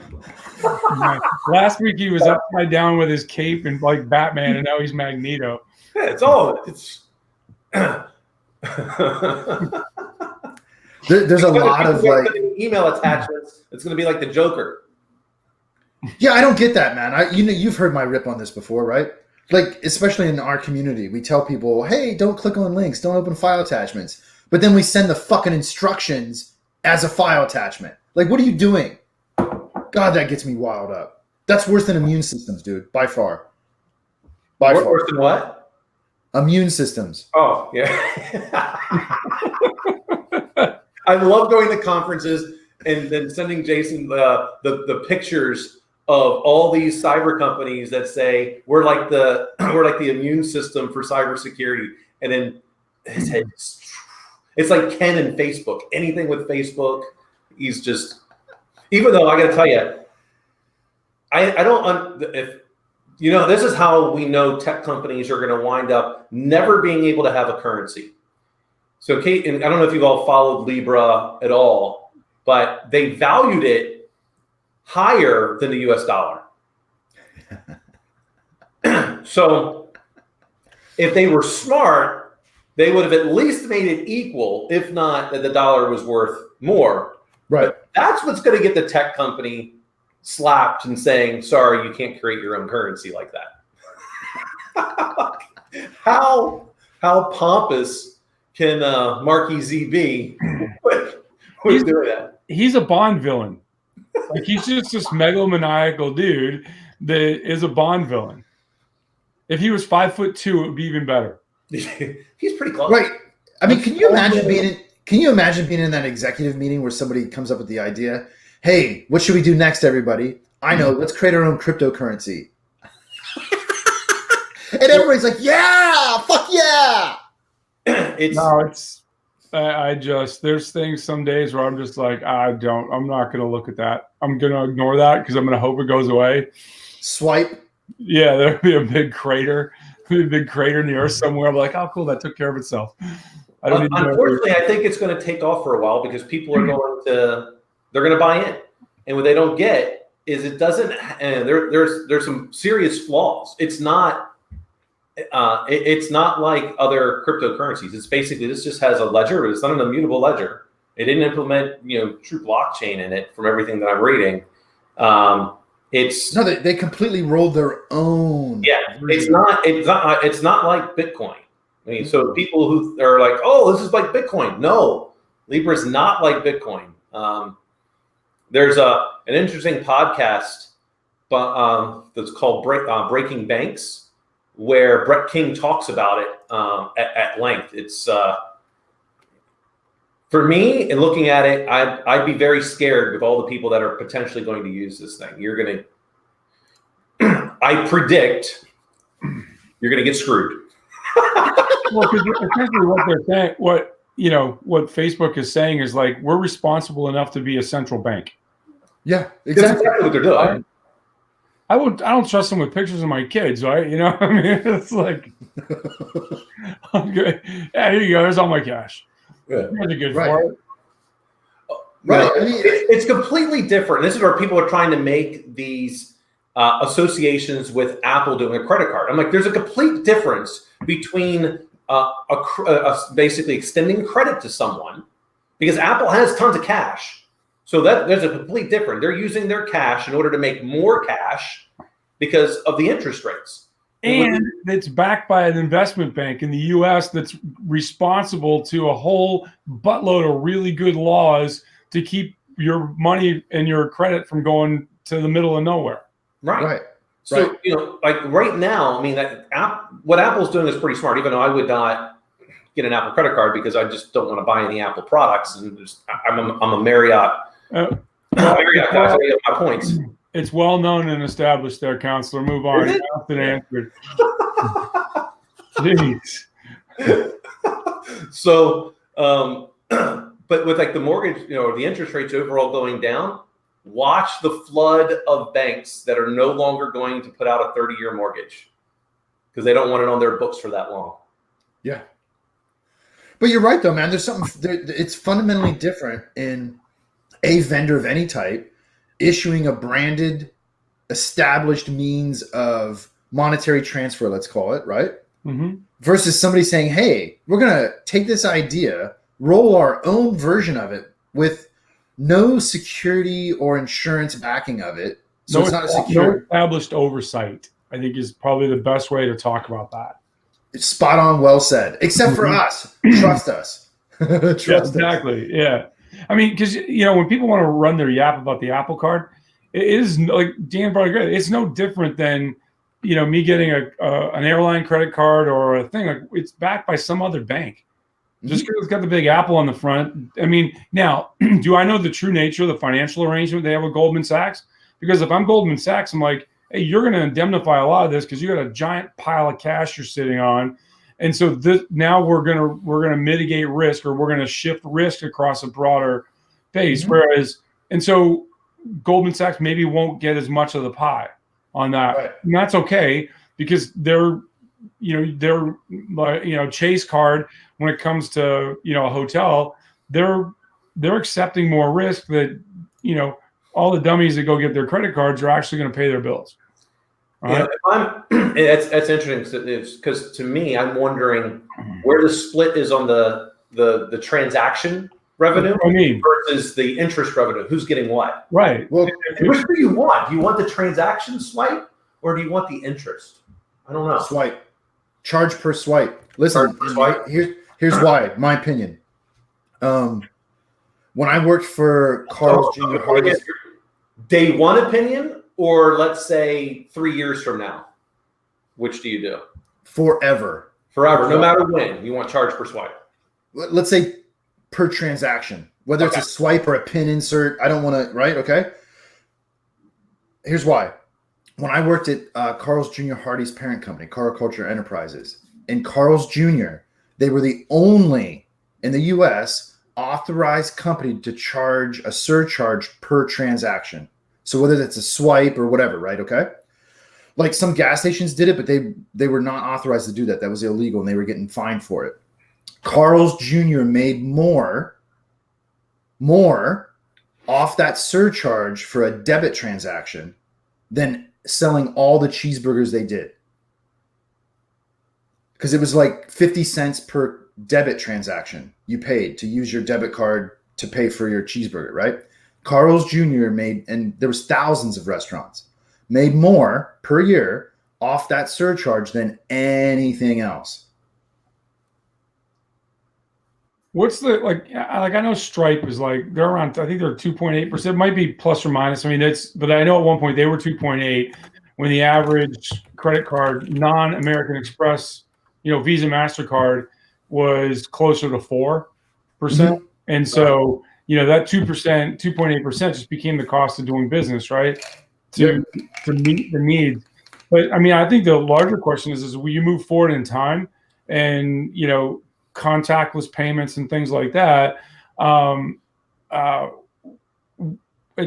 Last week he was upside down with his cape and like Batman, and now he's Magneto. Yeah, it's there's a lot of like email attachments. It's going to be like the Joker. Yeah, I don't get that, man. You've heard my rip on this before, right? Like, especially in our community, we tell people, hey, don't click on links, don't open file attachments. But then we send the fucking instructions as a file attachment. Like, what are you doing? God, that gets me wild up. That's worse than immune systems, dude, by far. By far. Worse than what? Immune systems. Oh, yeah. I love going to conferences and then sending Jason the pictures of all these cyber companies that say we're like the immune system for cybersecurity, and then it's like Ken and Facebook. Anything with Facebook, he's just. Even though I got to tell you, I don't. If you know, this is how we know tech companies are going to wind up never being able to have a currency. So, Kate, and I don't know if you've all followed Libra at all, but they valued it higher than the US dollar. So if they were smart, they would have at least made it equal, if not that the dollar was worth more. Right. But that's what's going to get the tech company slapped and saying, sorry, you can't create your own currency like that. How pompous can Marky Z be with doing that? He's a Bond villain. Like he's just this megalomaniacal dude that is a Bond villain. If he was 5'2", it would be even better. He's pretty close. Right. I mean, can you imagine being in that executive meeting where somebody comes up with the idea, hey, what should we do next, everybody? I know, let's create our own cryptocurrency. And everybody's like, yeah, fuck yeah. There's things some days where I'm just like, I'm not going to look at that. I'm going to ignore that because I'm going to hope it goes away. Swipe. Yeah, there'll be a big crater in the earth somewhere. I'm like, oh, cool, that took care of itself. Unfortunately, I think it's going to take off for a while because people are they're going to buy in. And what they don't get is it doesn't, and there's some serious flaws. It's not like other cryptocurrencies. It's basically, this just has a ledger, but it's not an immutable ledger. It didn't implement, true blockchain in it from everything that I'm reading. They completely rolled their own. Yeah, it's not like Bitcoin. I mean, so people who are like, oh, this is like Bitcoin. No, Libra is not like Bitcoin. There's an interesting podcast that's called Breaking Banks, where Brett King talks about it at length. It's for me, and looking at it, I'd be very scared with all the people that are potentially going to use this thing. I predict you're going to get screwed. Well, because essentially what they're saying, what Facebook is saying is like, we're responsible enough to be a central bank. Yeah, exactly. That's exactly what they're doing. I don't trust them with pictures of my kids, right? I mean, it's like, okay, yeah, here you go. There's all my cash. Yeah. Really good Right. for it. Right. I mean, it's completely different. This is where people are trying to make these associations with Apple doing a credit card. I'm like, there's a complete difference between basically extending credit to someone, because Apple has tons of cash. So there's a complete difference. They're using their cash in order to make more cash because of the interest rates. And it's backed by an investment bank in the U.S. that's responsible to a whole buttload of really good laws to keep your money and your credit from going to the middle of nowhere. Right. So, like right now, I mean, what Apple's doing is pretty smart, even though I would not get an Apple credit card because I just don't want to buy any Apple products. And I'm a Marriott There you go. That's my points. It's well known and established there, counselor. Move on. Is Asked and answered. Jeez. So, but with like the mortgage, the interest rates overall going down, watch the flood of banks that are no longer going to put out a 30-year mortgage because they don't want it on their books for that long. Yeah. But you're right, though, man. There's something. It's fundamentally different in a vendor of any type issuing a branded, established means of monetary transfer, let's call it, right? Mm-hmm. Versus somebody saying, hey, we're going to take this idea, roll our own version of it with no security or insurance backing of it. So it's not a secure. No established oversight, I think, is probably the best way to talk about that. Spot on, well said. Except for us. Trust us. Trust us. Exactly, yeah. I mean, because, when people want to run their yap about the Apple Card, it is, like Dan brought it, it's no different than, me getting an airline credit card or a thing. Like, it's backed by some other bank. Just because it's got the big Apple on the front. I mean, now, do I know the true nature of the financial arrangement they have with Goldman Sachs? Because if I'm Goldman Sachs, I'm like, hey, you're going to indemnify a lot of this because you got a giant pile of cash you're sitting on. And so now we're gonna mitigate risk, or we're gonna shift risk across a broader base. Mm-hmm. Whereas, and so Goldman Sachs maybe won't get as much of the pie on that, right. And that's okay because they're Chase card when it comes to a hotel, they're accepting more risk that all the dummies that go get their credit cards are actually going to pay their bills. Yeah, that's interesting because to me, I'm wondering where the split is on the transaction revenue versus the interest revenue. Who's getting what? Right. Well, which do you want? Do you want the transaction swipe or do you want the interest? I don't know. Swipe. Charge per swipe. Listen, here's why. My opinion. When I worked for Carl's Jr. Hardy's, day one opinion. Or let's say 3 years from now, which do you do? Forever, no matter when. You want charge per swipe. Let's say per transaction, whether it's a swipe or a pin insert. I don't want to, right? Okay. Here's why. When I worked at Carl's Jr. Hardy's parent company, Carl Culture Enterprises, in Carl's Jr., they were the only in the U.S. authorized company to charge a surcharge per transaction. So whether that's a swipe or whatever, right? Okay. Like some gas stations did it, but they were not authorized to do that. That was illegal and they were getting fined for it. Carl's Jr. made more off that surcharge for a debit transaction than selling all the cheeseburgers they did. Because it was like 50 cents per debit transaction you paid to use your debit card to pay for your cheeseburger, right? Carl's Jr. made, and there was thousands of restaurants, made more per year off that surcharge than anything else. What's the, like I know Stripe is like, they're around, I think they're 2.8%. It might be plus or minus. I mean, but I know at one point they were 2.8 when the average credit card, non-American Express, Visa, MasterCard was closer to 4%. Mm-hmm. And so, that 2%, 2.8% just became the cost of doing business, right? To meet the needs. But I mean, I think the larger question is will you move forward in time and, contactless payments and things like that? At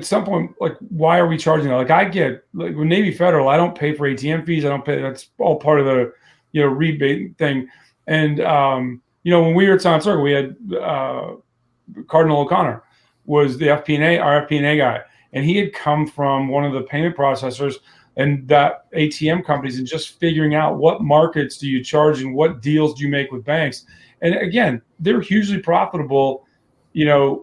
some point, like, why are we charging that? Like, I get, like, with Navy Federal, I don't pay for ATM fees. I don't pay. That's all part of the, rebate thing. And, when we were at Sound Circle, we had, Cardinal O'Connor was the our FP&A guy. And he had come from one of the payment processors and that ATM companies and just figuring out what markets do you charge and what deals do you make with banks. And again, they're hugely profitable, here's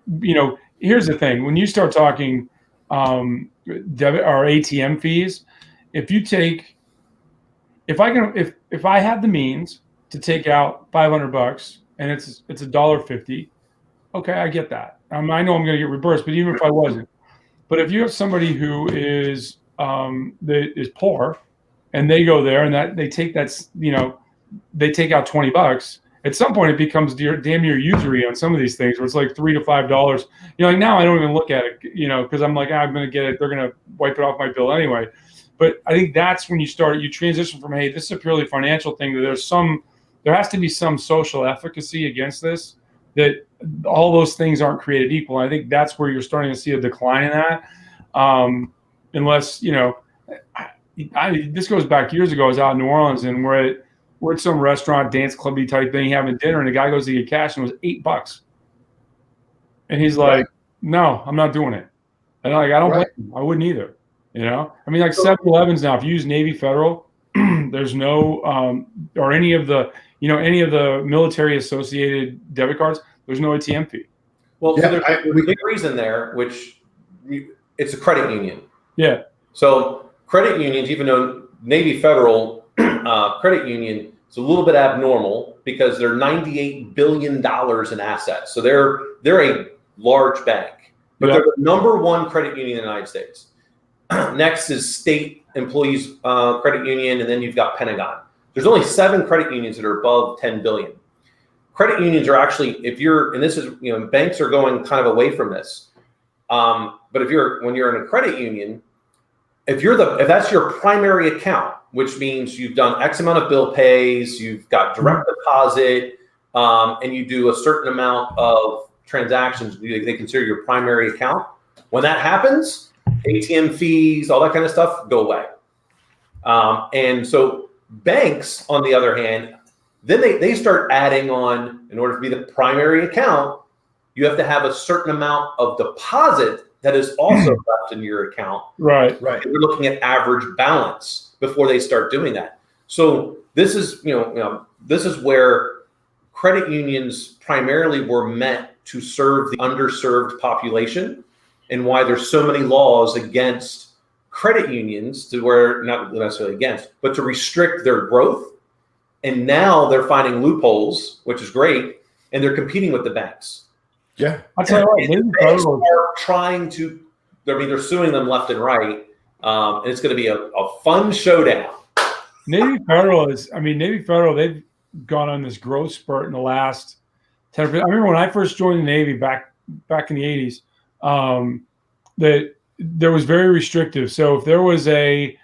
the thing. When you start talking debit or ATM fees, if I have the means to take out $500 and it's $1.50, okay, I get that. I know I'm going to get reimbursed, but even if I wasn't, but if you have somebody who is that is poor, and they go there and that they take that, they take out $20, at some point it becomes damn near usury on some of these things where it's like $3 to $5. Like now I don't even look at it, because I'm like, I'm going to get it. They're going to wipe it off my bill anyway. But I think that's when you transition from, hey, this is a purely financial thing, to there has to be some social efficacy against this, that all those things aren't created equal. And I think that's where you're starting to see a decline in that. Unless, this goes back years ago. I was out in New Orleans and we're at some restaurant, dance clubby type thing, having dinner, and the guy goes to get cash and it was $8. And he's like, no, I'm not doing it. And I'm like, I don't blame him. I wouldn't either. I mean, like 7-Elevens now, if you use Navy Federal, there's no, or any of the military associated debit cards, there's no ATM fee. Well, so there's a big reason there, which it's a credit union. Yeah. So credit unions, even though Navy Federal credit union is a little bit abnormal because they're $98 billion in assets. So they're a large bank, but they're the number one credit union in the United States. Next is State Employees Credit Union, and then you've got Pentagon. There's only 7 credit unions that are above 10 billion. Credit unions are actually, and this is, banks are going kind of away from this. But when you're in a credit union, if that's your primary account, which means you've done X amount of bill pays, you've got direct deposit, and you do a certain amount of transactions, they consider your primary account. When that happens, ATM fees, all that kind of stuff go away. And so banks, on the other hand, then they start adding on, in order to be the primary account, you have to have a certain amount of deposit that is also left in your account. Right. We're looking at average balance before they start doing that. So this is, this is where credit unions primarily were meant to serve the underserved population, and why there's so many laws against credit unions, to where, not necessarily against, but to restrict their growth. And now they're finding loopholes, which is great, and they're competing with the banks. Yeah. I'll tell you what, the banks are trying to, they're suing them left and right. And it's going to be a fun showdown. Navy Federal, they've gone on this growth spurt in the last 10 I remember when I first joined the Navy back in the 80s, that there was very restrictive. So if there was a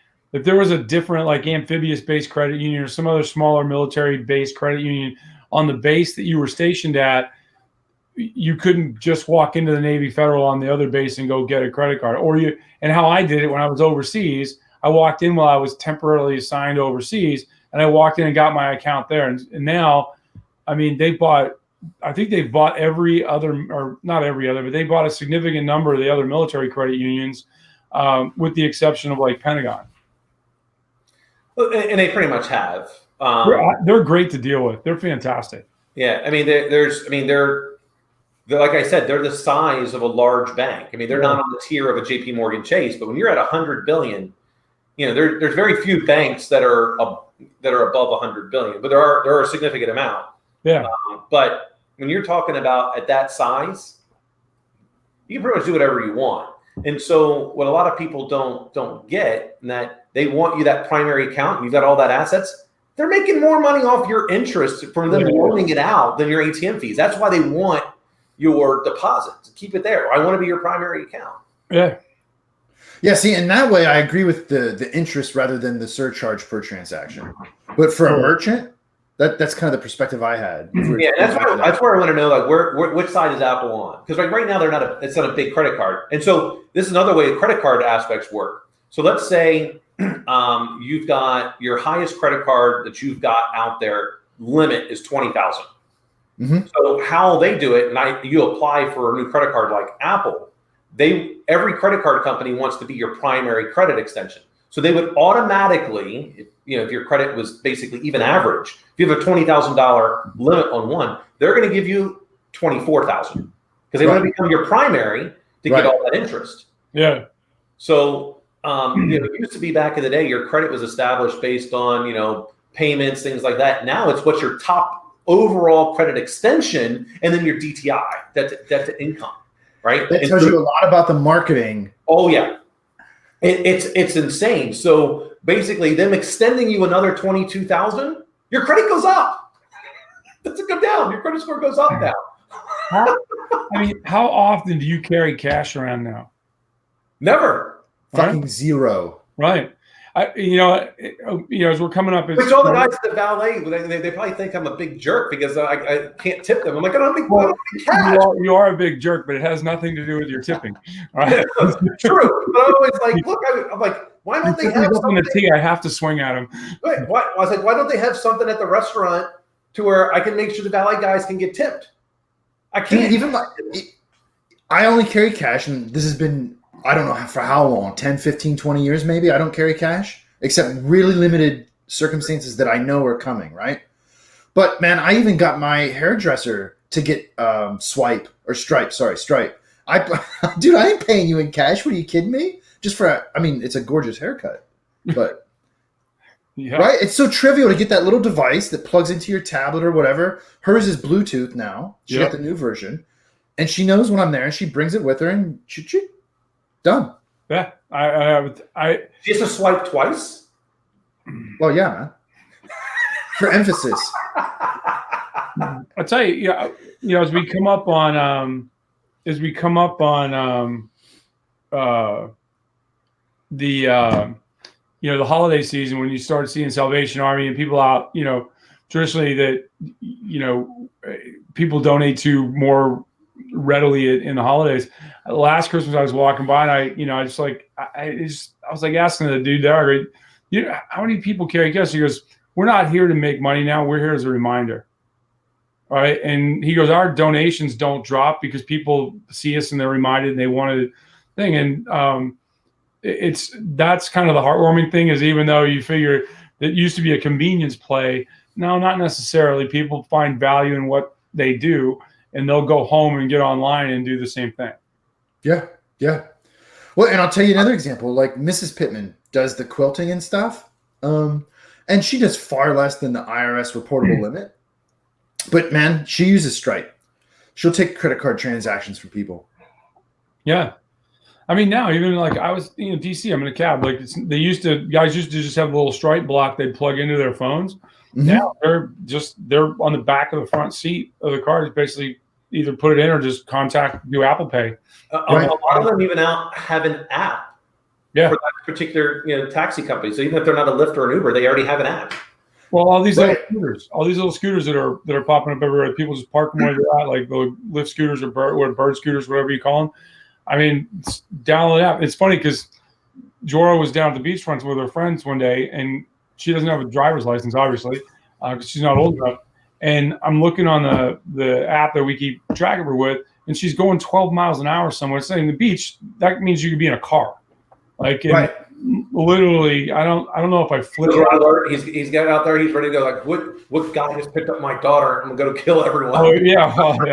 different, like, amphibious-based credit union or some other smaller military-based credit union on the base that you were stationed at, you couldn't just walk into the Navy Federal on the other base and go get a credit card. And how I did it when I was overseas, I walked in while I was temporarily assigned overseas, and I walked in and got my account there. And now, I think they've bought every other, or not every other, but they bought a significant number of the other military credit unions, with the exception of like Pentagon. And they pretty much have. They're great to deal with. They're fantastic. Yeah, they're like I said, they're the size of a large bank. They're not on the tier of a JP Morgan Chase, but when you're at 100 billion, there's very few banks that are above 100 billion, but there are a significant amount. Yeah. But when you're talking about at that size, you can pretty much do whatever you want. And so what a lot of people don't get, and that they want you that primary account, and you've got all that assets, they're making more money off your interest from them loaning it out than your ATM fees. That's why they want your deposit, to keep it there. I want to be your primary account. Yeah. Yeah, see, in that way, I agree with the interest rather than the surcharge per transaction. But for a merchant, that's kind of the perspective I had. Yeah, that's where I want to know, like, which side is Apple on? Because right now it's not a big credit card, and so this is another way the credit card aspects work. So let's say you've got your highest credit card that you've got out there limit is $20,000. Mm-hmm. So how they do it, and you apply for a new credit card like Apple, every credit card company wants to be your primary credit extension. So they would automatically, if your credit was basically even average, if you have a $20,000 limit on one, they're going to give you $24,000 because they want to become your primary to get all that interest. Yeah. So it used to be back in the day, your credit was established based on payments, things like that. Now it's what's your top overall credit extension, and then your DTI, debt to income, right? That tells you a lot about the marketing. Oh yeah, it's insane. So basically, them extending you another $22,000, your credit goes up. It's a go down. Your credit score goes up now. How often do you carry cash around now? Never. Fucking zero. Right. As we're coming up, Which all the guys at the valet, they probably think I'm a big jerk because I can't tip them. I'm like, I don't have any cash. You are a big jerk, but it has nothing to do with your tipping. All right? True. But I'm always like, look, I'm like, why don't they have something? The tea, I have to swing at him. Wait, I was like, why don't they have something at the restaurant to where I can make sure the valet guys can get tipped? I can't. Even I only carry cash, and this has been, I don't know for how long, 10, 15, 20 years maybe. I don't carry cash, except really limited circumstances that I know are coming, right? But, man, I even got my hairdresser to get Stripe. Dude, I ain't paying you in cash. What, are you kidding me? Just for, it's a gorgeous haircut. But, yeah. Right? It's so trivial to get that little device that plugs into your tablet or whatever. Hers is Bluetooth now. She got the new version. And she knows when I'm there, and she brings it with her, and done. Yeah. She has to swipe twice? Well, yeah, man. For emphasis. I'll tell you, as we come up on the holiday season, when you start seeing Salvation Army and people out, traditionally that, people donate to more readily in the holidays. Last Christmas I was walking by, and I was like asking the dude there, how many people carry cash? He goes, we're not here to make money now. We're here as a reminder. All right. And he goes, our donations don't drop because people see us and they're reminded and they want a thing. And that's kind of the heartwarming thing, is even though you figure that used to be a convenience play, no, not necessarily. People find value in what they do, and they'll go home and get online and do the same thing. Yeah. Yeah. Well, and I'll tell you another example, like Mrs. Pittman does the quilting and stuff. And she does far less than the IRS reportable limit. But, man, she uses Stripe. She'll take credit card transactions from people. Yeah. Now, even like I was in DC, I'm in a cab. Like guys used to just have a little Stripe block they'd plug into their phones. Mm-hmm. Now they're on the back of the front seat of the car. Just basically either put it in or just do Apple Pay. Right. A lot of them even have an app. Yeah. For that particular taxi company. So even if they're not a Lyft or an Uber, they already have an app. Well, all these little scooters that are popping up everywhere, people just park them where they're at, like the Lyft scooters or bird scooters, whatever you call them. Download the app. It's funny because Jorah was down at the beachfront with her friends one day, and she doesn't have a driver's license, obviously, because she's not old enough. And I'm looking on the app that we keep track of her with, and she's going 12 miles an hour somewhere. It's saying the beach. That means you could be in a car. Literally, I don't know if I flip. He's got out there. He's ready to go. Like, what guy just picked up my daughter? I'm gonna go kill everyone. Oh yeah, exactly.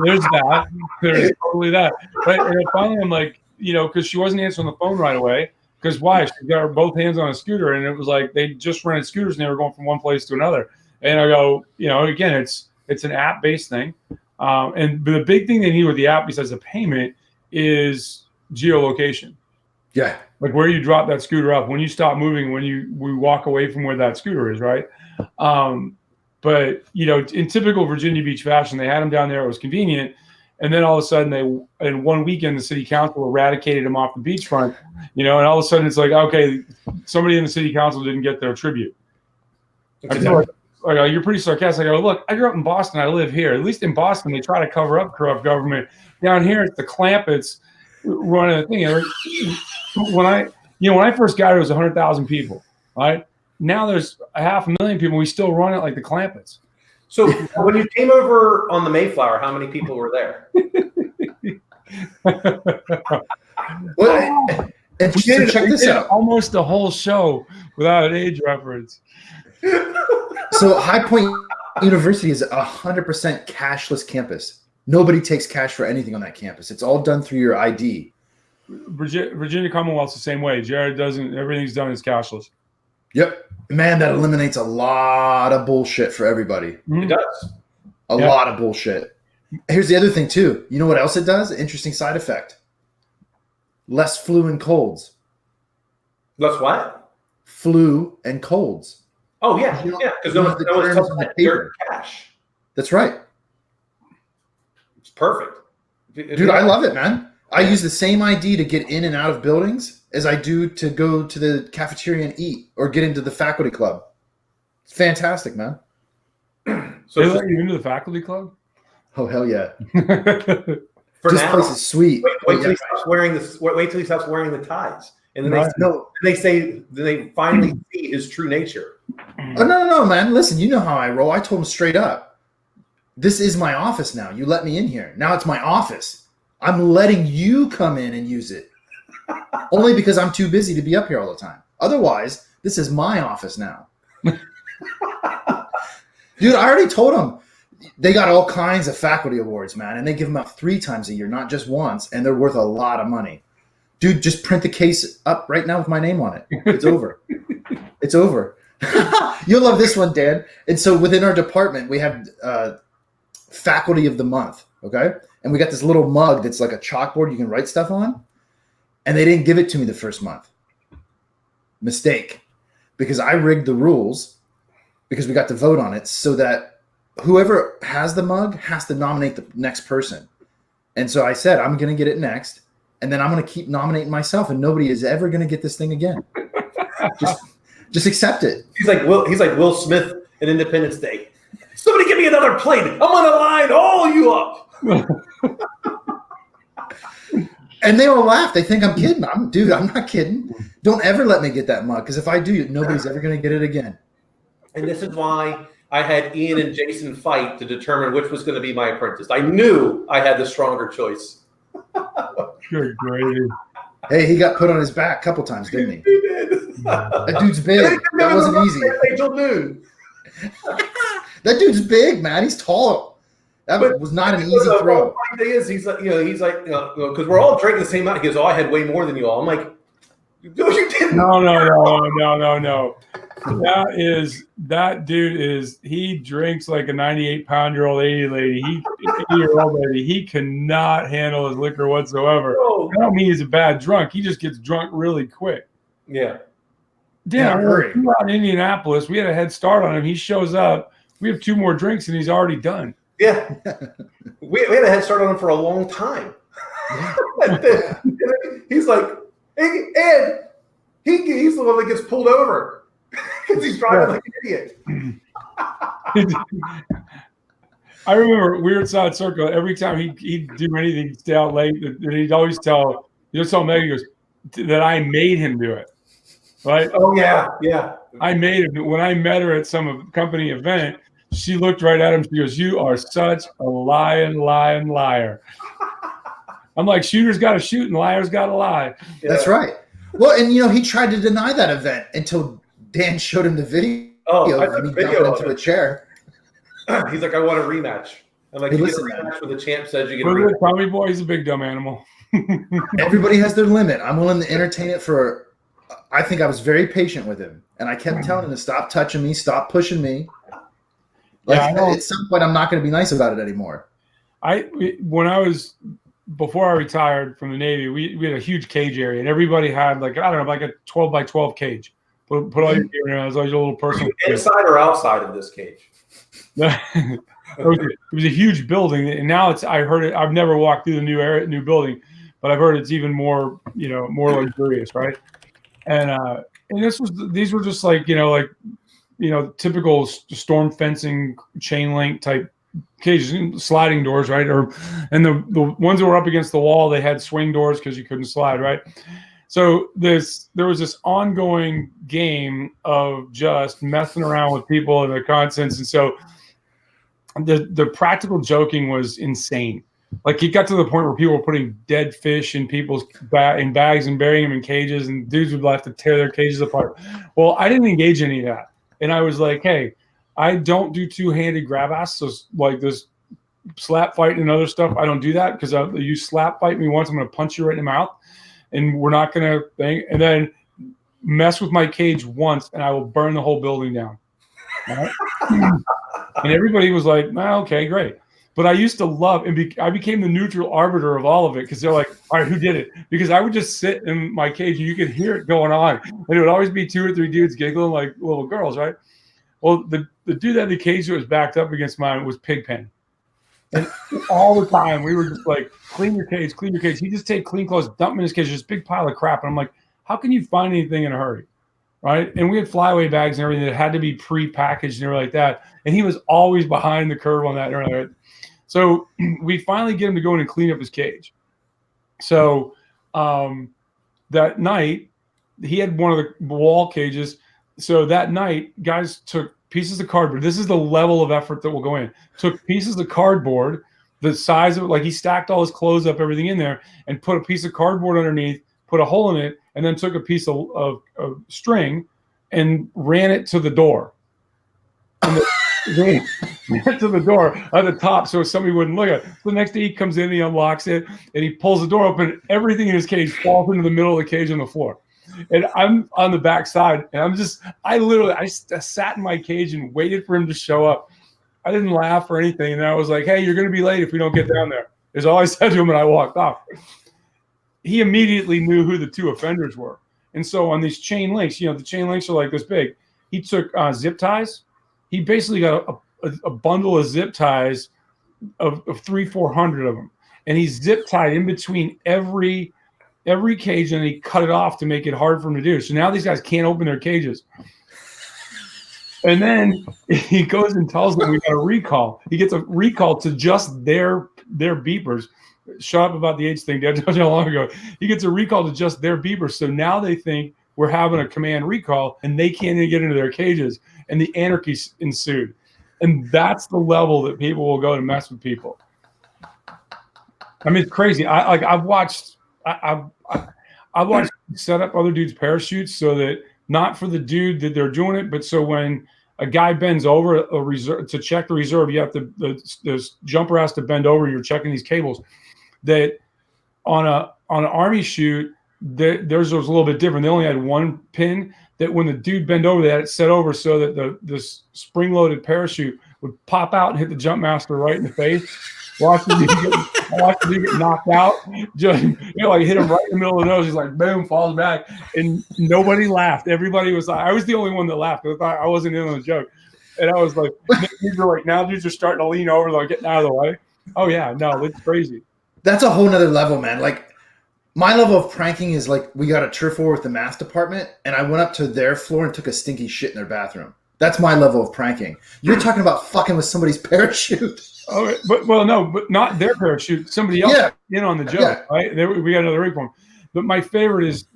There's that. There's totally that. But and finally, I'm like, because she wasn't answering the phone right away. Because why? She got her both hands on a scooter, and it was like they just rented scooters and they were going from one place to another. And I go, again, it's an app-based thing. And the big thing they need with the app, besides the payment, is geolocation. Yeah. Like where you drop that scooter off, when you stop moving, we walk away from where that scooter is, right? But, in typical Virginia Beach fashion, they had them down there. It was convenient. And then all of a sudden, in one weekend, the city council eradicated them off the beachfront, and all of a sudden it's like, okay, somebody in the city council didn't get their tribute. You're pretty sarcastic. I go, look, I grew up in Boston. I live here. At least in Boston, they try to cover up corrupt government. Down here, it's the Clampets running the thing. When I first got here, it was 100,000 people. Right now, there's 500,000 people. We still run it like the Clampets. So when you came over on the Mayflower, how many people were there? Check this out. Almost the whole show without an age reference. So High Point University is 100% cashless campus. Nobody takes cash for anything on that campus. It's all done through your ID. Virginia Commonwealth's the same way. Jared doesn't. Everything's done as cashless. Yep. Man, that eliminates a lot of bullshit for everybody. It does. A lot of bullshit. Here's the other thing, too. You know what else it does? Interesting side effect. Less flu and colds. Less what? Flu and colds. Oh, yeah. Yeah, because no one's touching that dirt cash. That's right. It's perfect. Dude, I love it, man. I use the same ID to get in and out of buildings as I do to go to the cafeteria and eat or get into the faculty club. It's fantastic, man. So they let you into the faculty club? Oh, hell yeah. For this now, place is sweet. Wait till he stops wearing the ties. And then No. they finally see his true nature. Oh, no, man. Listen, you know how I roll. I told him straight up. This is my office now. You let me in here. Now it's my office. I'm letting you come in and use it. Only because I'm too busy to be up here all the time. Otherwise, this is my office now. Dude, I already told them they got all kinds of faculty awards, man, and they give them out 3 times a year, not just once, and they're worth a lot of money. Dude, just print the case up right now with my name on it. It's over. It's over. You'll love this one, Dan. And so within our department, we have faculty of the month, okay? And we got this little mug that's like a chalkboard you can write stuff on, and they didn't give it to me the first month. Mistake. Because I rigged the rules because we got to vote on it so that whoever has the mug has to nominate the next person. And so I said, I'm going to get it next, and then I'm going to keep nominating myself, and nobody is ever going to get this thing again. Just accept it. He's like Will Smith in Independence Day. Somebody give me another plate. I'm going to line all you up. And they all laugh. They think I'm kidding. I'm not kidding. Don't ever let me get that mug, because if I do, nobody's ever going to get it again. And this is why I had Ian and Jason fight to determine which was going to be my apprentice. I knew I had the stronger choice. Good gravy. Hey, he got put on his back a couple times, didn't he? He did. That dude's big. That wasn't easy. Until noon. That dude's big, man. He's tall. That was not an easy throw. The funny thing is, he's like, because we're all drinking the same amount. He goes, "Oh, I had way more than you all." I'm like, "No, you didn't." No. That dude he drinks like a 98-pound-year-old 80-year-old lady. He cannot handle his liquor whatsoever. Oh. I don't mean he's a bad drunk. He just gets drunk really quick. Yeah. Dan, we were out in Indianapolis. We had a head start on him. He shows up. We have 2 more drinks, and he's already done. Yeah. We had a head start on him for a long time. Yeah. He's like, hey, Ed, he's the one that gets pulled over because he's driving like an idiot. I remember we were at Side Circle. Every time he'd do anything, he'd stay out late. And he'd always tell Meg, he goes, that I made him do it. Right? Oh, yeah. I made him. When I met her at some company event, she looked right at him. She goes, "You are such a lying liar." I'm like, shooters got to shoot and liars got to lie. Yeah. That's right. Well, and he tried to deny that event until Dan showed him the video. Of me jumping into a chair. He's like, "I want a rematch." I'm like, hey, "You get a rematch where the champ says you get a rematch." rematch." Tommy boy, he's a big dumb animal. Everybody has their limit. I'm willing to entertain it for. I think I was very patient with him, and I kept telling him to stop touching me, stop pushing me. Like, at some point, I'm not going to be nice about it anymore. Before I retired from the Navy, we had a huge cage area, and everybody had like a 12 by 12 cage. Put all your gear in. It was always a little personal. Inside or outside of this cage? It was a huge building, and now I heard it. I've never walked through the new building, but I've heard it's even more, more luxurious, right? And these were just like typical storm fencing, chain link type cages, sliding doors, right? And the ones that were up against the wall, they had swing doors because you couldn't slide, right? So there was this ongoing game of just messing around with people and their contents, and so the practical joking was insane. Like, it got to the point where people were putting dead fish in people's bags and burying them in cages, and dudes would have to tear their cages apart. Well, I didn't engage in any of that. And I was like, hey, I don't do two-handed grab ass. So like this slap fighting and other stuff, I don't do that, because you slap fight me once, I'm going to punch you right in the mouth, and we're not going to think. And then mess with my cage once, and I will burn the whole building down. Right? And everybody was like, well, okay, great. But I used to love, and I became the neutral arbiter of all of it, because they're like, all right, who did it? Because I would just sit in my cage and you could hear it going on. And it would always be 2 or 3 dudes giggling like little girls, right? Well, the dude that had the cage that was backed up against mine was Pigpen. And all the time we were just like, clean your cage, clean your cage. He just take clean clothes, dump them in his cage, just big pile of crap. And I'm like, how can you find anything in a hurry? Right. And we had flyaway bags and everything that had to be pre-packaged and everything like that. And he was always behind the curve on that. And everything. So we finally get him to go in and clean up his cage. So that night, he had one of the wall cages. So that night, guys took pieces of cardboard. This is the level of effort that will go in. Took pieces of cardboard, the size of it, like he stacked all his clothes up, everything in there, and put a piece of cardboard underneath, put a hole in it, and then took a piece of string and ran it to the door. And ran it to the door at the top so somebody wouldn't look at it. The next day he comes in, he unlocks it, and he pulls the door open. Everything in his cage falls into the middle of the cage on the floor. And I'm on the back side, and I sat in my cage and waited for him to show up. I didn't laugh or anything. And I was like, hey, you're going to be late if we don't get down there. Is all I said to him, and I walked off. He immediately knew who the two offenders were. And so on these chain links, the chain links are like this big. He took zip ties. He basically got a bundle of zip ties of 300-400 of them. And he zip tied in between every cage, and he cut it off to make it hard for him to do. So now these guys can't open their cages. And then he goes and tells them we got a recall. He gets a recall to just their beepers. Shut up about the age thing, Dad. I told you how long ago. He gets a recall to just their beepers. So now they think we're having a command recall, and they can't even get into their cages. And the anarchy ensued. And that's the level that people will go to mess with people. I mean, it's crazy. I've watched set up other dudes' parachutes so that not for the dude that they're doing it, but so when a guy bends over a reserve to check the reserve, you have to the jumper has to bend over. You're checking these cables. That on an army shoot, theirs was a little bit different. They only had one pin. That when the dude bent over, they had it set over so that the spring-loaded parachute would pop out and hit the jump master right in the face. Watch the dude get knocked out. Just like hit him right in the middle of the nose. He's like, boom, falls back, and nobody laughed. Everybody was like, I was the only one that laughed because I wasn't in on the joke, and I was like, now dudes are starting to lean over, like getting out of the way. Oh yeah, no, it's crazy. That's a whole nother level, man. Like my level of pranking is like we got a turf war with the math department, and I went up to their floor and took a stinky shit in their bathroom. That's my level of pranking. You're talking about fucking with somebody's parachute. Oh, but not their parachute. Somebody else in on the joke, right? We got another rig for them. But my favorite is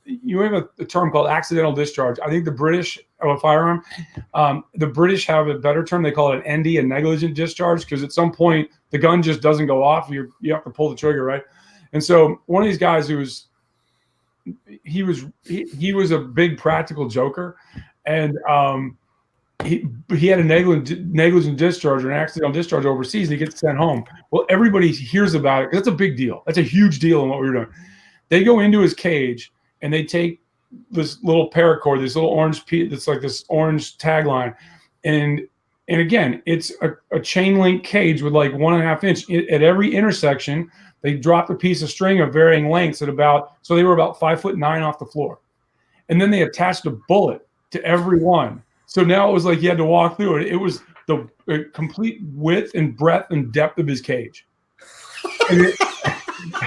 you have a term called accidental discharge. I think the British have a firearm. The British have a better term. They call it an ND, a negligent discharge, because at some point the gun just doesn't go off. You have to pull the trigger, right? And so one of these guys he was a big practical joker, and he had a negligent discharge or an accidental discharge overseas, and he gets sent home. Well, everybody hears about it because that's a big deal. That's a huge deal in what we were doing. They go into his cage and they take this little paracord, this little orange piece that's like this orange tagline, and again, it's a chain link cage with like 1.5 inch at every intersection. They dropped a piece of string of varying lengths so they were about 5'9" off the floor, and then they attached a bullet to every one. So now it was like he had to walk through it. It was the complete width and breadth and depth of his cage.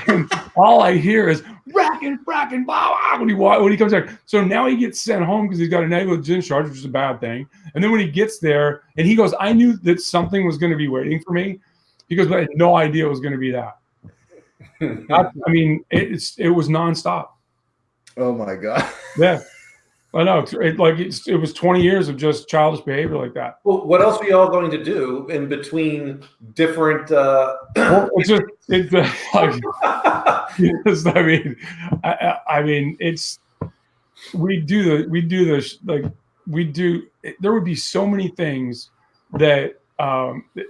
And all I hear is fracking, blah, blah, when he comes back. So now he gets sent home because he's got a negligent discharge, which is a bad thing. And then when he gets there, and he goes, I knew that something was going to be waiting for me. He goes, but I had no idea it was going to be that. I mean, it was nonstop. Oh my God. Yeah. I know. It was 20 years of just childish behavior like that. Well, what else are you all going to do in between different? Well, there would be so many things that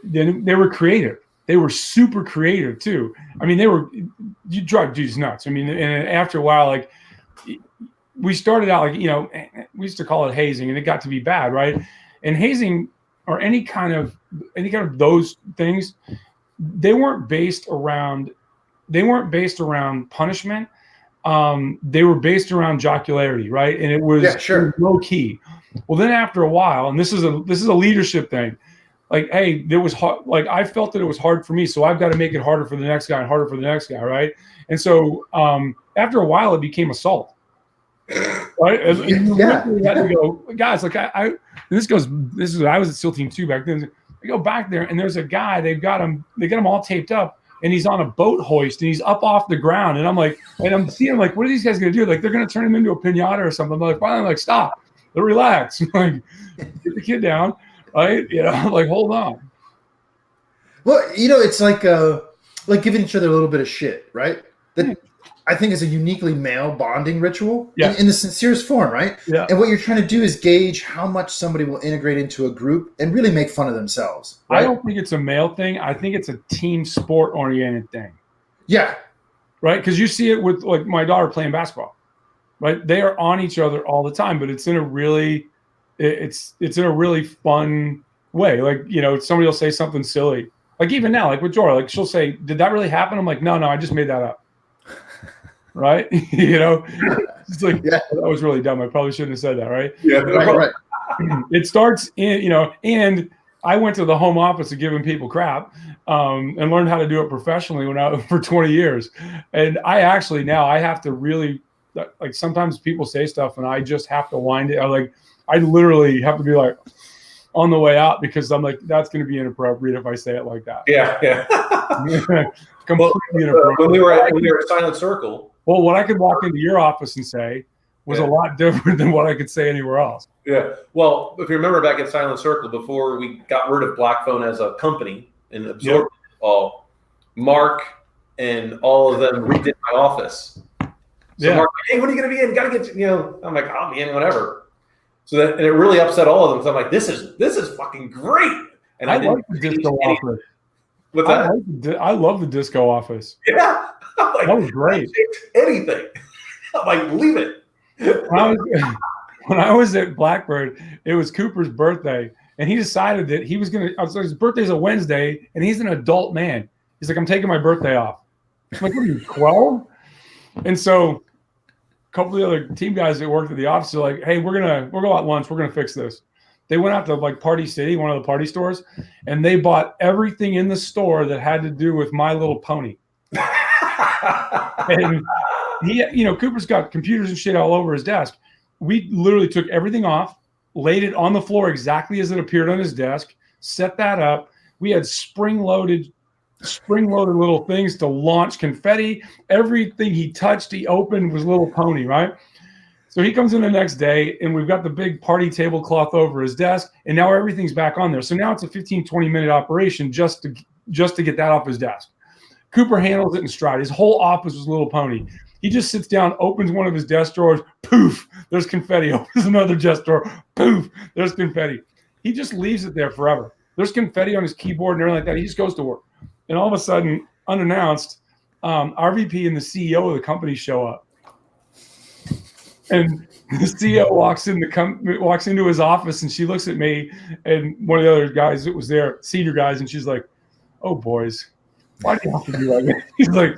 they were creative. They were super creative too. I mean, you drive dudes nuts. I mean, and after a while, like we started out we used to call it hazing, and it got to be bad, right? And hazing or any kind of those things, they weren't based around punishment. they were based around jocularity, right? And it was, it was low key. Well, then after a while, and this is a leadership thing. Like, hey, there was hard, like I felt that it was hard for me, so I've got to make it harder for the next guy and harder for the next guy, right? And so after a while, it became assault, right? And you had to go, guys. Like I was at SEAL Team 2 back then. I go back there, and there's a guy. They got him all taped up, and he's on a boat hoist, and he's up off the ground, and I'm like, and I'm seeing like, what are these guys gonna do? Like they're gonna turn him into a pinata or something. I'm like, finally, like stop, relax, like get the kid down. Right? You know, like hold on. Well, you know, it's like giving each other a little bit of shit, right? That I think is a uniquely male bonding ritual in the sincerest form, right? Yeah. And what you're trying to do is gauge how much somebody will integrate into a group and really make fun of themselves. Right? I don't think it's a male thing. I think it's a team sport oriented thing. Yeah. Right? Because you see it with like my daughter playing basketball. Right? They are on each other all the time, but it's in a really fun way. Like, you know, somebody will say something silly. Like even now, like with Jora, like she'll say, "Did that really happen?" I'm like, "No, I just made that up." Right? You know, it's like that was really dumb. I probably shouldn't have said that, right? Yeah, right. It starts in, you know, and I went to the home office of giving people crap and learned how to do it professionally for 20 years. And I actually now I have to really like sometimes people say stuff and I just have to wind it. I literally have to be like on the way out because I'm like, that's going to be inappropriate if I say it like that. Yeah. Completely inappropriate. When we were at Silent Circle. Well, what I could walk into your office and say was a lot different than what I could say anywhere else. Yeah. Well, if you remember back at Silent Circle, before we got rid of Blackphone as a company and absorbed it all, Mark and all of them redid my office. So Mark, hey, when are you going to be in? Got to get, I'm like, I'll be in whenever. So and it really upset all of them. So I'm like, this is fucking great. And I like the disco office. What's that? I love the disco office. Yeah. I'm like, that was great. Anything. I'm like, leave it. When I was at Blackbird, it was Cooper's birthday, and he decided that he was going to. His birthday's a Wednesday, and he's an adult man. He's like, I'm taking my birthday off. I'm like, what are you, 12? And so a couple of the other team guys that worked at the office are like, hey, we'll go out lunch. We're going to fix this. They went out to like Party City, one of the party stores, and they bought everything in the store that had to do with My Little Pony. And he, Cooper's got computers and shit all over his desk. We literally took everything off, laid it on the floor exactly as it appeared on his desk, set that up. We had spring-loaded little things to launch confetti. Everything he touched, he opened was Little Pony, right? So he comes in the next day, and we've got the big party tablecloth over his desk, and now everything's back on there. So now it's a 15, 20-minute operation just to get that off his desk. Cooper handles it in stride. His whole office was Little Pony. He just sits down, opens one of his desk drawers, poof, there's confetti. Opens another desk drawer, poof, there's confetti. He just leaves it there forever. There's confetti on his keyboard and everything like that. He just goes to work. And all of a sudden, unannounced, our VP and the CEO of the company show up. And the CEO walks into his office, and she looks at me and one of the other guys that was there, senior guys, and she's like, "Oh, boys, why do you have to do like that?" He's like,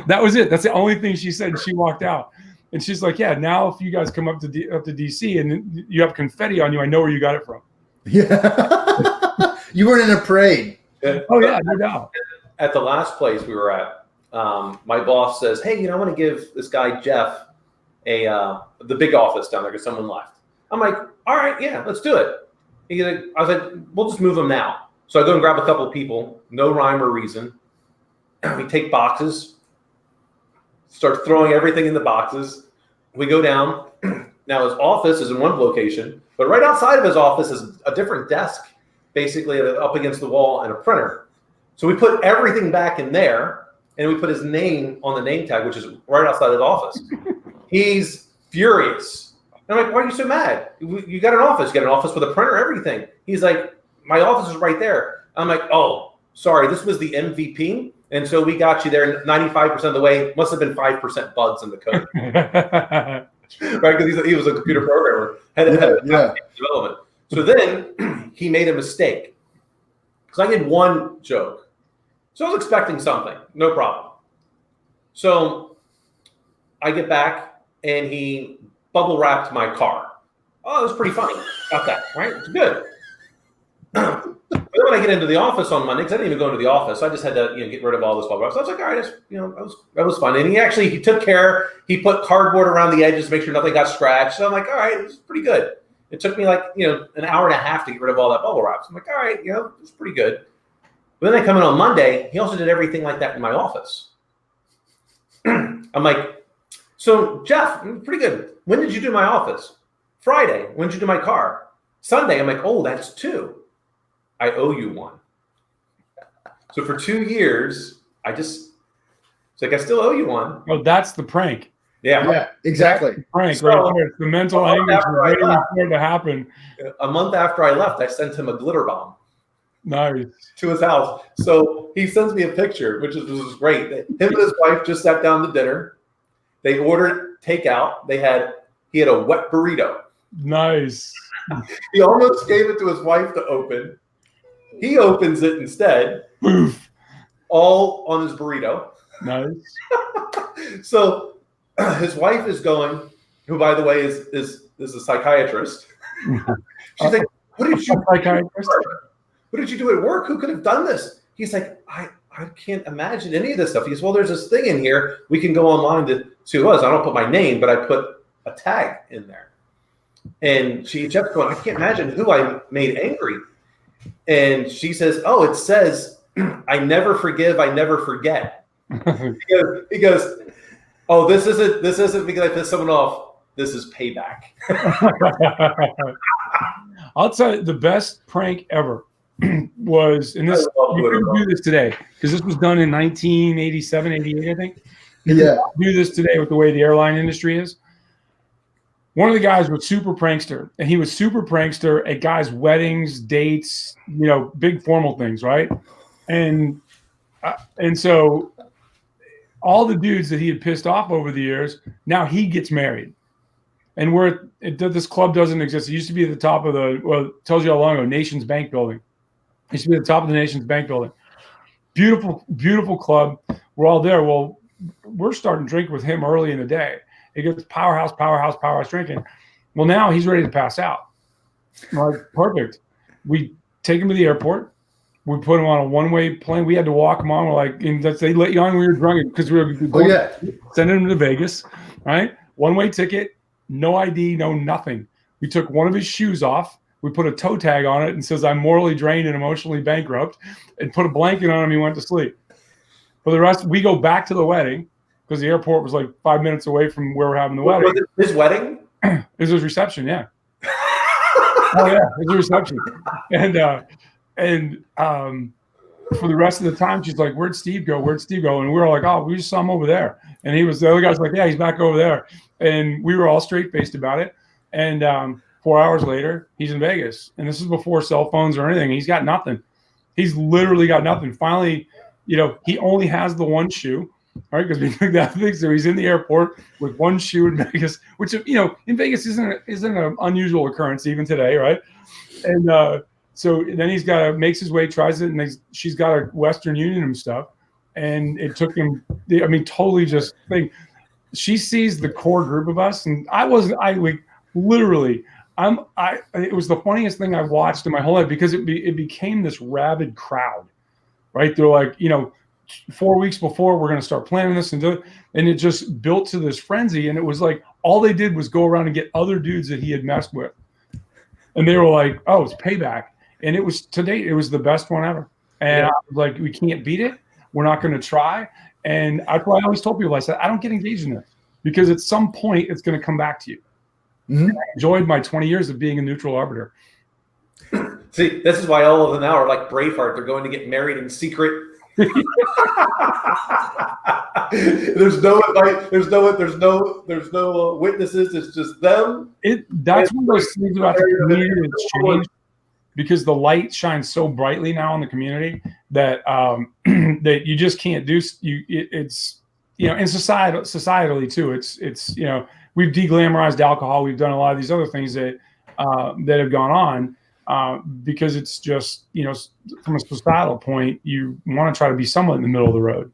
that was it. That's the only thing she said. And she walked out. And she's like, "Yeah, now if you guys come up to DC and you have confetti on you, I know where you got it from." Yeah, you weren't in a parade. Oh yeah, no doubt. At the last place we were at, my boss says, "Hey, I want to give this guy Jeff the big office down there because someone left." I'm like, "All right, yeah, let's do it." I was like, "We'll just move him now." So I go and grab a couple of people, no rhyme or reason. We take boxes, start throwing everything in the boxes. We go down. Now his office is in one location, but right outside of his office is a different desk, basically up against the wall, and a printer. So we put everything back in there, and we put his name on the name tag, which is right outside his office. He's furious. And I'm like, "Why are you so mad? You got an office. You got an office with a printer, everything." He's like, "My office is right there." I'm like, "Oh, sorry. This was the MVP. And so we got you there 95% of the way. Must have been 5% bugs in the code." Right? Because he was a computer programmer. Had development. So then he made a mistake. Because I did one joke. So I was expecting something. No problem. So I get back and he bubble wrapped my car. Oh, it was pretty funny. Got that, right? It's good. But then when I get into the office on Monday, because I didn't even go into the office, I just had to get rid of all this bubble wrap. So I was like, all right, that was fun. And he took care. He put cardboard around the edges to make sure nothing got scratched. So I'm like, all right, it was pretty good. It took me like an hour and a half to get rid of all that bubble wrap. So I'm like, all right, it's pretty good. But then I come in on Monday. He also did everything like that in my office. I'm like, so Jeff, pretty good. When did you do my office? Friday. When did you do my car? Sunday. I'm like, oh, that's 2. I owe you 1. So for 2 years, it's like, I still owe you 1. Oh, that's the prank. Yeah, exactly. Prank, So, right there. It's the mental anguish waiting for it to happen. A month after I left, I sent him a glitter bomb. Nice. To his house. So he sends me a picture, which was great. Him and his wife just sat down to dinner. They ordered takeout. He had a wet burrito. Nice. He almost gave it to his wife to open. He opens it instead. Oof. All on his burrito. Nice. So his wife is going, who by the way is a psychiatrist. She's like, what did you do at work? Who could have done this? He's like, I can't imagine any of this stuff. He goes, well, there's this thing in here. We can go online to see who it was. I don't put my name, but I put a tag in there. And Jeff's going, I can't imagine who I made angry. And she says, oh, it says, I never forgive, I never forget. He goes, oh, this isn't because I pissed someone off. This is payback. I'll tell you, the best prank ever was, and this you couldn't do this today because this was done in 1987, 88, I think. Yeah. Do this today with the way the airline industry is. One of the guys was super prankster, and he was super prankster at guys' weddings, dates, big formal things, right? And so all the dudes that he had pissed off over the years, now he gets married. And this club doesn't exist. It used to be at the top of it tells you how long ago, Nations Bank building. It used to be at the top of the Nations Bank building. Beautiful, beautiful club. We're all there. Well, we're starting to drink with him early in the day. It gets powerhouse drinking. Well, now he's ready to pass out. I'm like, perfect. We take him to the airport. We put him on a one-way plane. We had to walk him on. We're like, they let you on when we were drunk because we were sending him to Vegas, right? One-way ticket, no ID, no nothing. We took one of his shoes off. We put a toe tag on it and says, I'm morally drained and emotionally bankrupt, and put a blanket on him. He went to sleep. For the rest, we go back to the wedding because the airport was like 5 minutes away from where we're having the wedding. Was it his wedding? It was his reception, yeah. Oh yeah, it was a reception. And for the rest of the time, she's like, "Where'd Steve go? Where'd Steve go?" And we were like, "Oh, we just saw him over there." And the other guy's like, "Yeah, he's back over there." And we were all straight faced about it. And 4 hours later, he's in Vegas. And this is before cell phones or anything. He's got nothing. He's literally got nothing. Finally, he only has the one shoe. All right, because we took that thing, so he's in the airport with one shoe in Vegas, which in Vegas isn't an unusual occurrence even today, right? And so then makes his way, tries it, and she's got a Western Union and stuff, and it took him. Totally just think. She sees the core group of us, and it was the funniest thing I've watched in my whole life because it became this rabid crowd, right? They're like, 4 weeks before we're going to start planning this and do it, and it just built to this frenzy. And it was like all they did was go around and get other dudes that he had messed with, and they were like, "Oh, it's payback." And it was to date, it was the best one ever. And I was like, we can't beat it. We're not going to try. And I always told people, I said, I don't get engaged in this because at some point it's going to come back to you. Mm-hmm. I enjoyed my 20 years of being a neutral arbiter. See, this is why all of them now are like Braveheart. They're going to get married in secret. There's no invite. There's no witnesses. It's just them. That's one of those things about the community that's changed because the light shines so brightly now in the community that that you just can't do. It's and societally too. It's we've deglamorized alcohol. We've done a lot of these other things that have gone on because it's just from a societal point, you want to try to be somewhat in the middle of the road.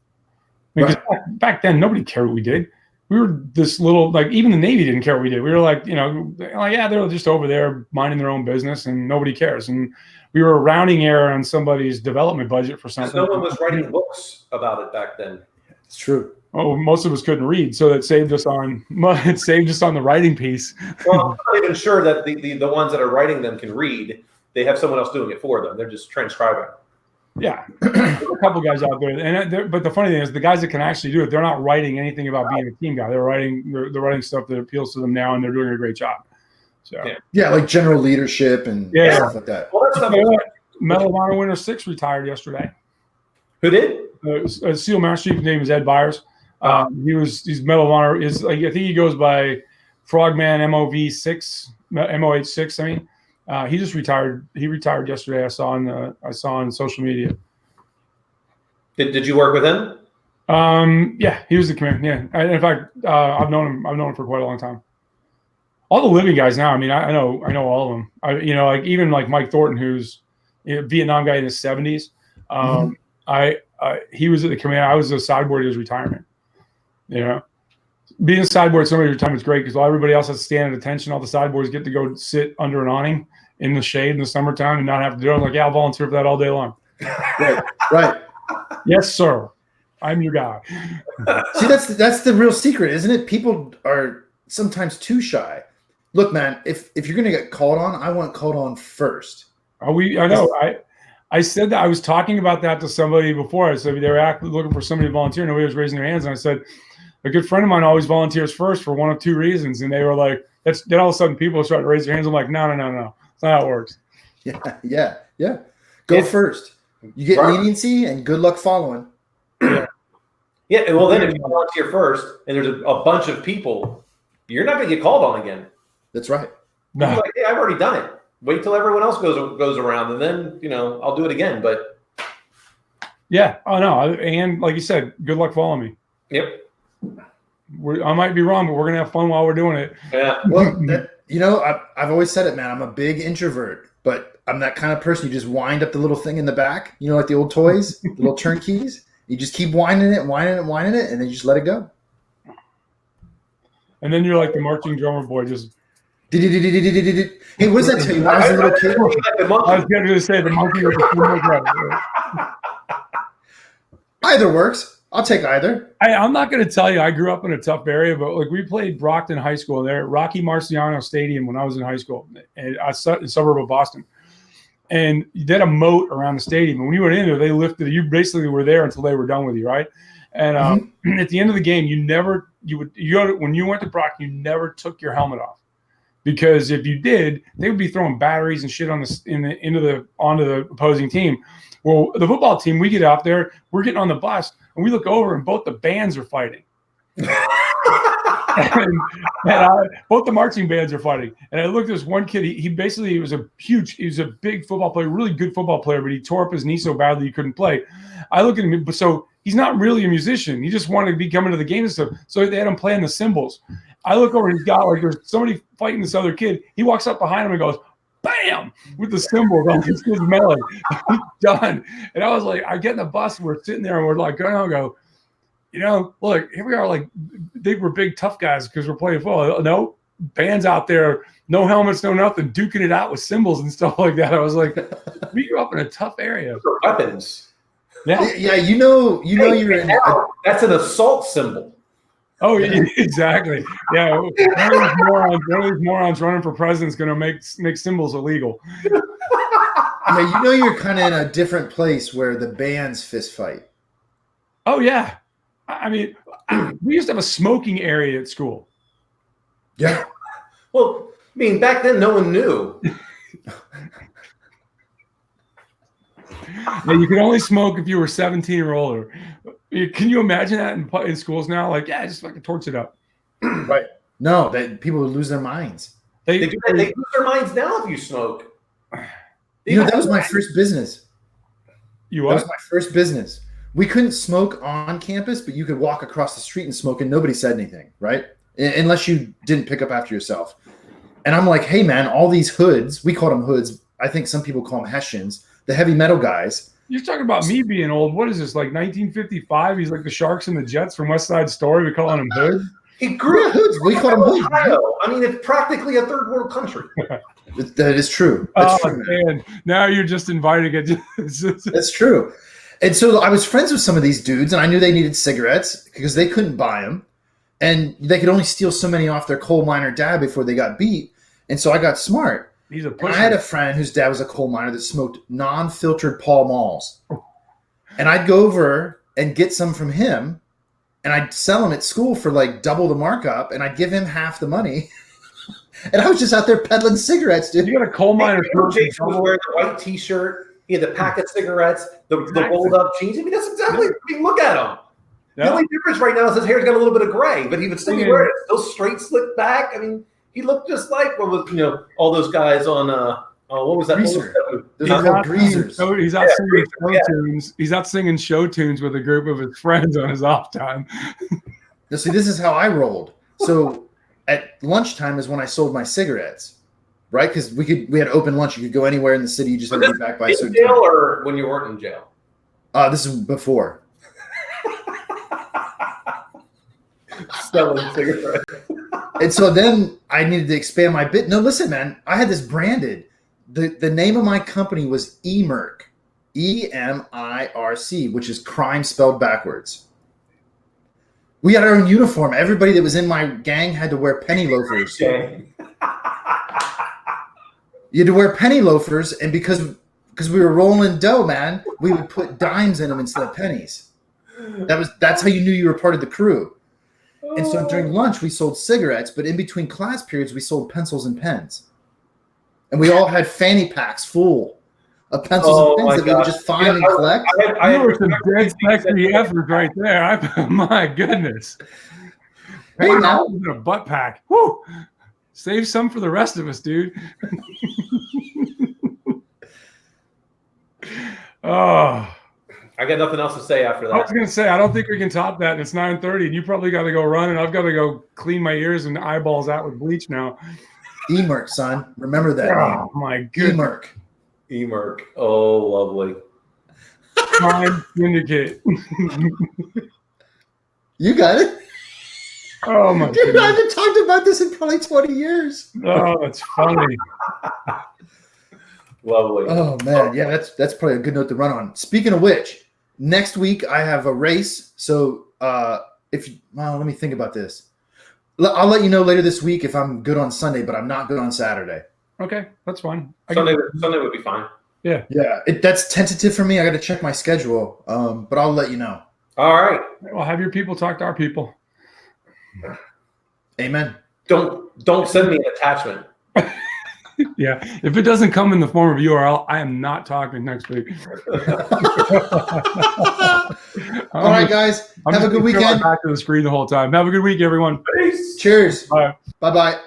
Because back then, nobody cared what we did. we were this little, like, even the Navy didn't care what we did. We were like, yeah, they're just over there minding their own business and nobody cares. And we were a rounding error on somebody's development budget for something. No one was writing books about it back then. It's true. Oh, most of us couldn't read, so it saved us on the writing piece. Well, I'm not even sure that the ones that are writing them can read. They have someone else doing it for them. They're just transcribing. Yeah, there's a couple guys out there, but the funny thing is, the guys that can actually do it, they're not writing anything about being a team guy. They're writing stuff that appeals to them now, and they're doing a great job. So yeah, like general leadership and stuff like that. Well, that's Medal of Honor winner 6 retired yesterday. Who did? SEAL Master Chief. His name is Ed Byers. He's Medal of Honor. I think he goes by Frogman MOV6, MOH6. I mean, he just retired. He retired yesterday. I saw on social media. Did you work with him? Yeah, he was the commander. Yeah, in fact, I've known him for quite a long time. All the living guys now. I mean, I know all of them. Like even like Mike Thornton, who's a Vietnam guy in his 70s. He was at the command. I was a sideboard at his retirement. Being a sideboard at somebody's retirement is great because while everybody else has to stand at attention, all the sideboards get to go sit under an awning in the shade in the summertime and not have to do it. I'm like, yeah, I'll volunteer for that all day long. Right. Yes, sir. I'm your guy. See, that's the real secret, isn't it? People are sometimes too shy. Look, man, if you're gonna get called on, I want called on first. I know. I said that I was talking about that to somebody before. I said they were actually looking for somebody to volunteer. Nobody was raising their hands, and I said, a good friend of mine always volunteers first for one of two reasons, and they were like, then all of a sudden people started to raise their hands. I'm like, no, that's not how it works. Yeah. Go first. You get leniency and good luck following. Yeah. Well, then if you volunteer first and there's a bunch of people, you're not going to get called on again. That's right. No. You're like, hey, I've already done it. Wait till everyone else goes around, and then I'll do it again. But yeah, oh no, and like you said, good luck following me. Yep. I might be wrong, but we're gonna have fun while we're doing it. Yeah. Well, I've always said it, man. I'm a big introvert, but I'm that kind of person. You just wind up the little thing in the back, like the old toys, the little turnkeys. You just keep winding it, and then you just let it go. And then you're like the marching drummer boy, just. Hey, what does that tell you? When I was a little kid, I was going to say the monkey with the either works. I'll take either. I'm not going to tell you I grew up in a tough area, but like we played Brockton High School there at Rocky Marciano Stadium when I was in high school, in a suburb of Boston. And they had a moat around the stadium. And when you went in there, they lifted you. Basically were there until they were done with you, right? And at the end of the game, when you went to Brockton, you never took your helmet off. Because if you did, they would be throwing batteries and shit onto the opposing team. Well, the football team, we get out there, we're getting on the bus, and we look over, and both the bands are fighting. Both the marching bands are fighting. And I looked at this one kid. He was a big football player, really good football player, but he tore up his knee so badly he couldn't play. I look at him, so he's not really a musician. He just wanted to be coming to the game and stuff. So they had him playing the cymbals. I look over and he's got there's somebody fighting this other kid. He walks up behind him and goes, bam, with the cymbals on his kid's melon. He's done. And I was like, I get in the bus and we're sitting there and we're like, go, look, here we are, like they were big tough guys because we're playing football. No, bands out there, no helmets, no nothing, duking it out with cymbals and stuff like that. I was like, we grew up in a tough area. Weapons. Yeah. You're in. That's an assault symbol. Oh, yeah, exactly. Yeah, one of these morons running for president is going to make symbols illegal. Yeah, you're kind of in a different place where the bands fist fight. Oh yeah, I mean, we used to have a smoking area at school. Yeah. Well, I mean, back then no one knew. Yeah, you could only smoke if you were 17 or older. Can you imagine that in schools now? Like, yeah, just fucking torch it up. Right. No, people would lose their minds. They lose their minds now if you smoke. That was my first business. That was my first business. We couldn't smoke on campus, but you could walk across the street and smoke and nobody said anything, right? Unless you didn't pick up after yourself. And I'm like, hey, man, all these hoods, we called them hoods. I think some people call them Hessians, the heavy metal guys. You're talking about me being old. What is this, like 1955? He's like the Sharks and the Jets from West Side Story. We're calling him Hood. He grew up hoods. We call them hoods. Ohio. I mean, it's practically a third world country. That is true. That's true, man. Now you're just inviting it. That's true. And so I was friends with some of these dudes, and I knew they needed cigarettes because they couldn't buy them. And they could only steal so many off their coal miner dad before they got beat. And so I got smart. He's a and pusher. I had a friend whose dad was a coal miner that smoked non-filtered Pall Malls. And I'd go over and get some from him, and I'd sell them at school for like double the markup, and I'd give him half the money. And I was just out there peddling cigarettes, dude. You got a coal miner. Jason was wearing the white T-shirt. He had the pack of cigarettes, the rolled-up jeans. I mean, that's exactly. I mean, look at him. Yeah. The only difference right now is his hair's got a little bit of gray, but he would still be wearing it. Still straight, slicked back. I mean, he looked just like all those guys on what was that? Greaser. He's out Greasers. singing show tunes. He's out singing show tunes with a group of his friends on his off time. Now, see, this is how I rolled. So at lunchtime is when I sold my cigarettes, right? Because we had open lunch. You could go anywhere in the city. You just had to be back by a certain jail time. or when you weren't in jail? This is before. Selling cigarettes. And so then I needed to expand my bit. No, listen, man, I had this branded. The name of my company was eMirc, EMIRC, which is crime spelled backwards. We had our own uniform. Everybody that was in my gang had to wear penny loafers. Okay. You had to wear penny loafers, and because we were rolling dough, man, we would put dimes in them instead of pennies. That's how you knew you were part of the crew. And so during lunch, we sold cigarettes, but in between class periods, we sold pencils and pens. And we all had fanny packs full of pencils and pens that we would just find and collect. You were some dead sexy effort right there. My goodness. Hey, Wow, now. that was in a butt pack. Woo! Save some for the rest of us, dude. Oh. I got nothing else to say after that. I was going to say, I don't think we can top that. And it's 9:30, and you probably got to go run, and I've got to go clean my ears and eyeballs out with bleach now. eMirc, son. Remember that Oh, name. my goodness. eMirc. eMirc. Oh, lovely. Crime Syndicate. You got it. Oh, my Dude, goodness. I haven't talked about this in probably 20 years. Oh, that's funny. Lovely. Oh, man. Yeah, that's probably a good note to run on. Speaking of which, next week I have a race. So let me think about this. I'll let you know later this week if I'm good on Sunday, but I'm not good on Saturday. Okay, that's fine. Sunday would be fine. Yeah. Yeah, that's tentative for me. I got to check my schedule, but I'll let you know. All right. Well, have your people talk to our people. Amen. Don't send me an attachment. Yeah, if it doesn't come in the form of URL, I am not talking next week. All right, guys. Have a good weekend. Back to the screen the whole time. Have a good week, everyone. Peace. Cheers. Bye. Bye-bye.